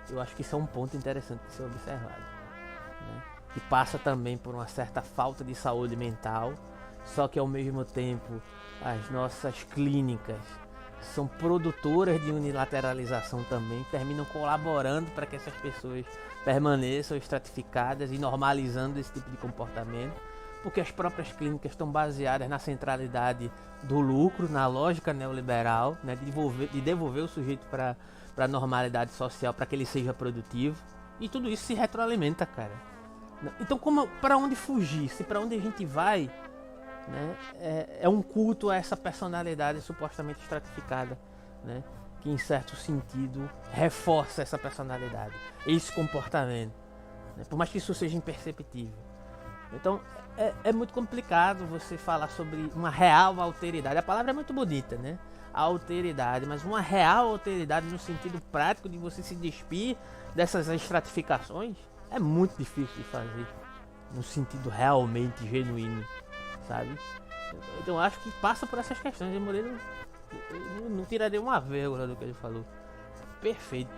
eu acho que isso é um ponto interessante de ser observado, né? Que passa também por uma certa falta de saúde mental Só que ao mesmo tempo as nossas clínicas são produtoras de unilateralização também, terminam colaborando para que essas pessoas permaneçam estratificadas e normalizando esse tipo de comportamento, porque as próprias clínicas estão baseadas na centralidade do lucro, na lógica neoliberal, né, de devolver o sujeito para a normalidade social, para que ele seja produtivo, e tudo isso se retroalimenta, cara. Então, para onde fugir? Se para onde a gente vai, né, é um culto a essa personalidade supostamente estratificada, né, que em certo sentido reforça essa personalidade, esse comportamento, né, por mais que isso seja imperceptível. Então é muito complicado você falar sobre uma real alteridade. A palavra é muito bonita, né? A alteridade, mas uma real alteridade no sentido prático de você se despir dessas estratificações é muito difícil de fazer no sentido realmente genuíno, sabe? Então acho que passa por essas questões. Eu não tiraria uma vírgula do que ele falou. Perfeito.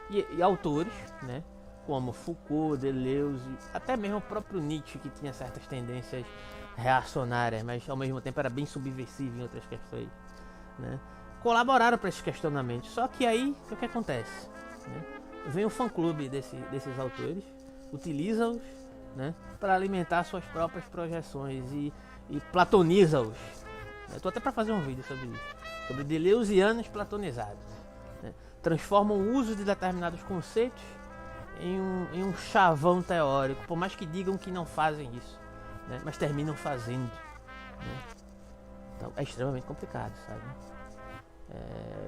E autores, né, como Foucault, Deleuze, até mesmo o próprio Nietzsche, que tinha certas tendências reacionárias, mas ao mesmo tempo era bem subversivo em outras questões, né, colaboraram para esses questionamentos. Só que aí o que acontece, né? Vem o fã-clube desses autores, utiliza-os, né, para alimentar suas próprias projeções e platoniza-os. Estou até para fazer um vídeo sobre isso, sobre deleuzianos platonizados, né? Transformam o uso de determinados conceitos em um chavão teórico, por mais que digam que não fazem isso, né, mas terminam fazendo, né? Então é extremamente complicado, sabe?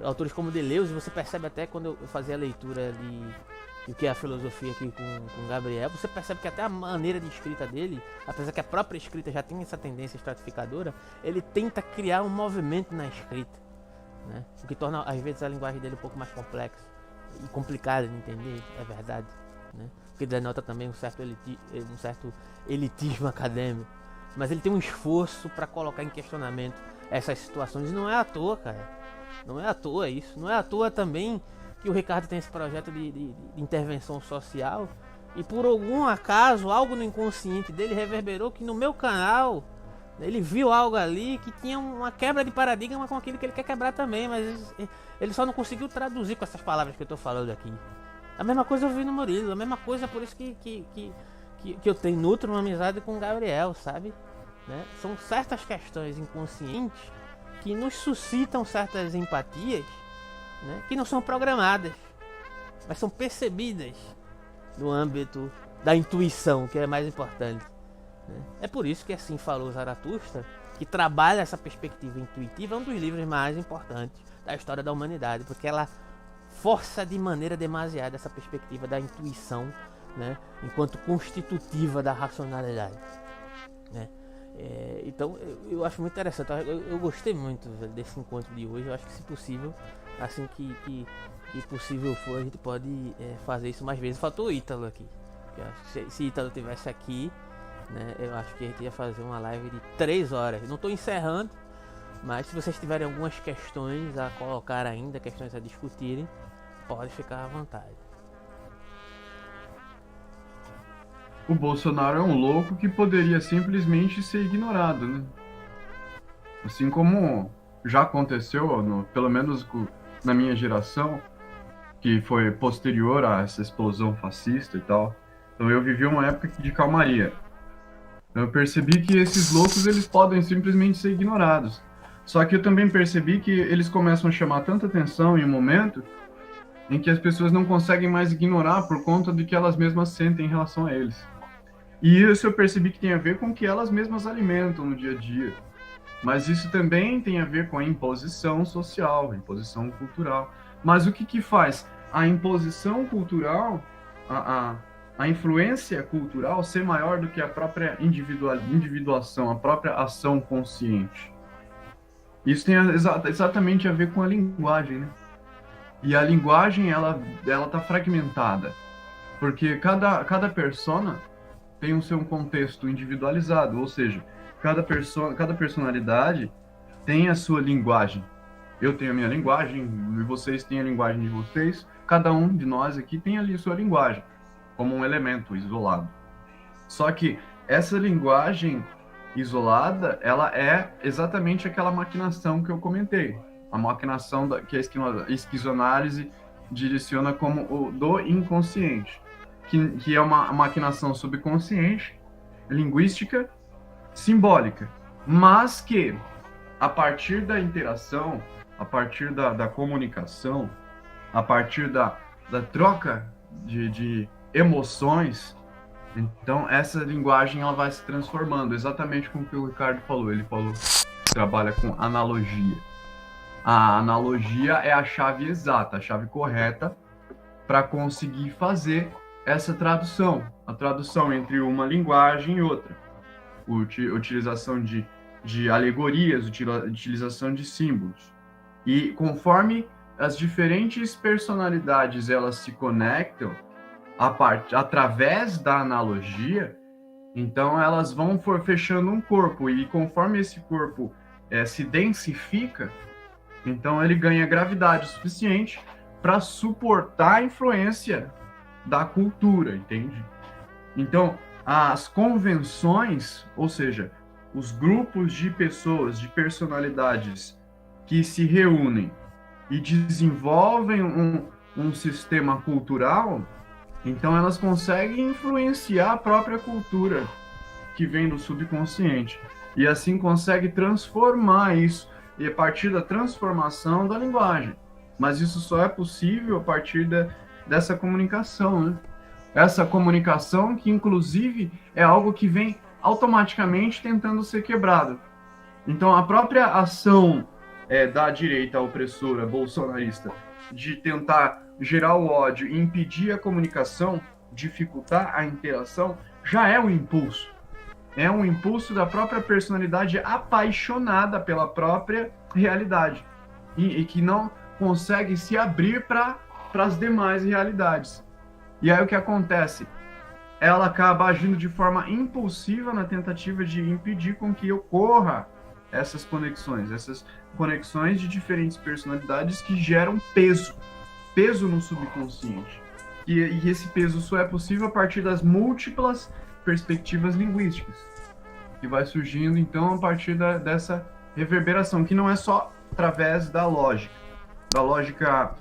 Autores como Deleuze, você percebe até quando eu fazia a leitura de o que é a filosofia aqui com Gabriel, você percebe que até a maneira de escrita dele, apesar que a própria escrita já tem essa tendência estratificadora, ele tenta criar um movimento na escrita, né? O que torna às vezes a linguagem dele um pouco mais complexa e complicada de entender, é verdade, né? O que denota também um certo elitismo acadêmico, mas ele tem um esforço para colocar em questionamento essas situações, e não é à toa, cara. Não é à toa isso. Não é à toa também que o Ricardo tem esse projeto de intervenção social, e por algum acaso, algo no inconsciente dele reverberou que no meu canal ele viu algo ali que tinha uma quebra de paradigma com aquilo que ele quer quebrar também, mas ele só não conseguiu traduzir com essas palavras que eu tô falando aqui. A mesma coisa eu vi no Murilo, a mesma coisa, por isso que eu nutro uma amizade com o Gabriel, sabe? Né? São certas questões inconscientes que nos suscitam certas empatias, né, que não são programadas, mas são percebidas no âmbito da intuição, que é mais importante, né? É por isso que Assim Falou Zaratustra, que trabalha essa perspectiva intuitiva, é um dos livros mais importantes da história da humanidade, porque ela força de maneira demasiada essa perspectiva da intuição, né, enquanto constitutiva da racionalidade, né? Então eu acho muito interessante. Eu gostei muito, velho, desse encontro de hoje. Eu acho que, se possível, assim que possível for, a gente pode fazer isso mais vezes. Faltou o Ítalo aqui. Se Ítalo tivesse aqui, né, eu acho que a gente ia fazer uma live de 3 horas. Não estou encerrando, mas se vocês tiverem algumas questões a colocar ainda, questões a discutirem, pode ficar à vontade. O Bolsonaro é um louco que poderia simplesmente ser ignorado, né? Assim como já aconteceu, pelo menos na minha geração, que foi posterior a essa explosão fascista e tal. Então eu vivi uma época de calmaria. Eu percebi que esses loucos, eles podem simplesmente ser ignorados. Só que eu também percebi que eles começam a chamar tanta atenção em um momento em que as pessoas não conseguem mais ignorar por conta de que elas mesmas sentem em relação a eles. E isso eu percebi que tem a ver com o que elas mesmas alimentam no dia a dia. Mas isso também tem a ver com a imposição social, a imposição cultural. Mas o que faz a imposição cultural, a influência cultural ser maior do que a própria individuação, a própria ação consciente? Isso tem exatamente a ver com a linguagem, né? E a linguagem, ela tá fragmentada, porque cada persona tem o seu contexto individualizado, ou seja, cada personalidade tem a sua linguagem. Eu tenho a minha linguagem, e vocês têm a linguagem de vocês, cada um de nós aqui tem ali a sua linguagem, como um elemento isolado. Só que essa linguagem, isolada, ela é exatamente aquela maquinação que eu comentei. A maquinação que a esquizoanálise direciona como o do inconsciente, que é uma maquinação subconsciente, linguística, simbólica, mas que, a partir da interação, a partir da comunicação, a partir da troca de emoções, então essa linguagem ela vai se transformando, exatamente como que o Ricardo falou. Ele falou que trabalha com analogia. A analogia é a chave exata, a chave correta para conseguir fazer essa tradução, a tradução entre uma linguagem e outra. Utilização de alegorias, utilização de símbolos. E conforme as diferentes personalidades elas se conectam através da analogia, então elas vão fechando um corpo, e conforme esse corpo se densifica, então ele ganha gravidade suficiente para suportar a influência da cultura, entende? Então, as convenções, ou seja, os grupos de pessoas, de personalidades que se reúnem e desenvolvem um sistema cultural, então elas conseguem influenciar a própria cultura que vem do subconsciente. E assim consegue transformar isso, e a partir da transformação da linguagem. Mas isso só é possível a partir dessa comunicação, né? Essa comunicação que, inclusive, é algo que vem automaticamente tentando ser quebrado. Então, a própria ação da direita opressora bolsonarista de tentar gerar o ódio e impedir a comunicação, dificultar a interação, já é um impulso. É um impulso da própria personalidade apaixonada pela própria realidade e que não consegue se abrir para as demais realidades. E aí o que acontece? Ela acaba agindo de forma impulsiva na tentativa de impedir com que ocorra essas conexões de diferentes personalidades que geram peso no subconsciente. E esse peso só é possível a partir das múltiplas perspectivas linguísticas, que vai surgindo então a partir dessa reverberação, que não é só através da lógica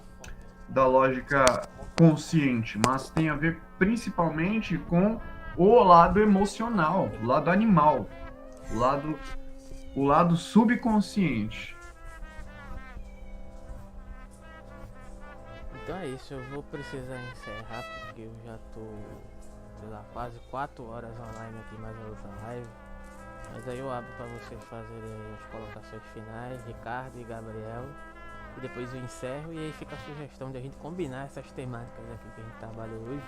consciente, mas tem a ver principalmente com o lado emocional, o lado animal, o lado subconsciente. Então é isso, eu vou precisar encerrar porque eu já tô, sei lá, quase 4 horas online aqui, mais a outra live. Mas aí eu abro para vocês fazerem as colocações finais, Ricardo e Gabriel. E depois eu encerro, e aí fica a sugestão de a gente combinar essas temáticas aqui que a gente trabalhou hoje,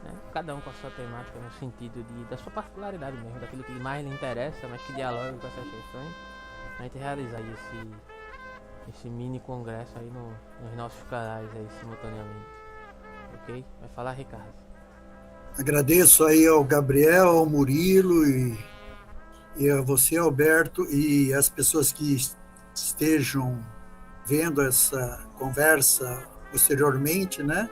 né? Cada um com a sua temática, no sentido da sua particularidade mesmo, daquilo que mais lhe interessa, mas que dialoga com essas questões. A gente realizar aí esse mini congresso aí nos nossos canais aí simultaneamente. Ok? Vai falar, Ricardo. Agradeço aí ao Gabriel, ao Murilo e a você, Alberto, e as pessoas que estejam vendo essa conversa posteriormente, né?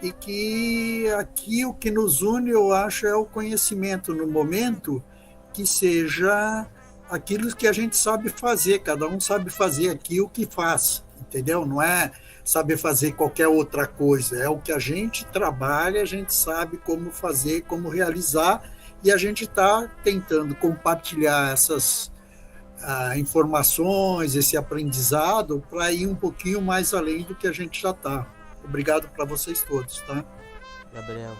E que aqui o que nos une, eu acho, é o conhecimento no momento, que seja aquilo que a gente sabe fazer, cada um sabe fazer aqui o que faz, entendeu? Não é saber fazer qualquer outra coisa, é o que a gente trabalha, a gente sabe como fazer, como realizar, e a gente está tentando compartilhar essas informações, esse aprendizado, para ir um pouquinho mais além do que a gente já está. Obrigado para vocês todos, tá? Gabriel.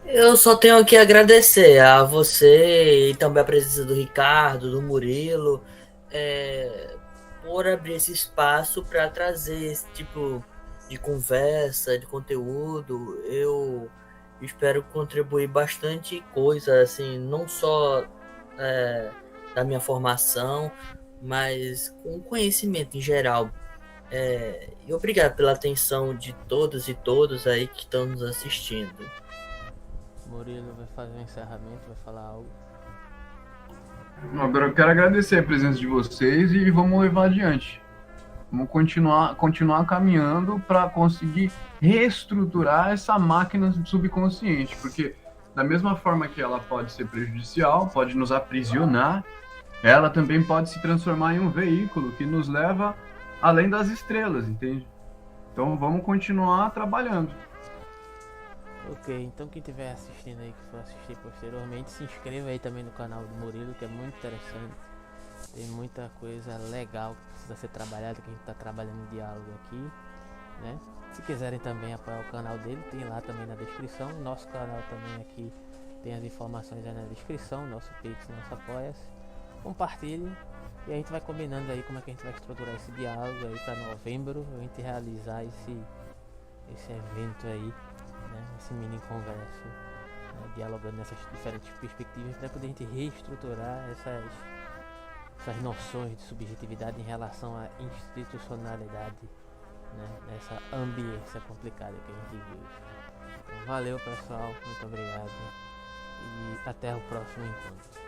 Eu só tenho que agradecer a você e também a presença do Ricardo, do Murilo, por abrir esse espaço para trazer esse tipo de conversa, de conteúdo. Eu espero contribuir bastante coisa, assim, não só da minha formação, mas com conhecimento em geral. E obrigado pela atenção de todos e todas aí que estão nos assistindo. Murilo vai fazer um encerramento, vai falar algo. Agora eu quero agradecer a presença de vocês e vamos levar adiante. Vamos continuar caminhando para conseguir reestruturar essa máquina subconsciente, porque da mesma forma que ela pode ser prejudicial, pode nos aprisionar, ela também pode se transformar em um veículo que nos leva além das estrelas, entende? Então vamos continuar trabalhando. Ok, então quem estiver assistindo aí, que for assistir posteriormente, se inscreva aí também no canal do Murilo, que é muito interessante. Tem muita coisa legal que precisa ser trabalhada, que a gente está trabalhando em diálogo aqui, né? Se quiserem também apoiar o canal dele, tem lá também na descrição. Nosso canal também aqui tem as informações aí na descrição, nosso Pix, nosso Apoia-se. Compartilhem e a gente vai combinando aí como é que a gente vai estruturar esse diálogo aí para novembro, a gente realizar esse evento aí, né? Esse mini congresso, né? Dialogando nessas diferentes perspectivas para poder a gente reestruturar essas noções de subjetividade em relação à institucionalidade, né? Nessa ambiência complicada que a gente vive hoje. Então, valeu pessoal, muito obrigado e até o próximo encontro.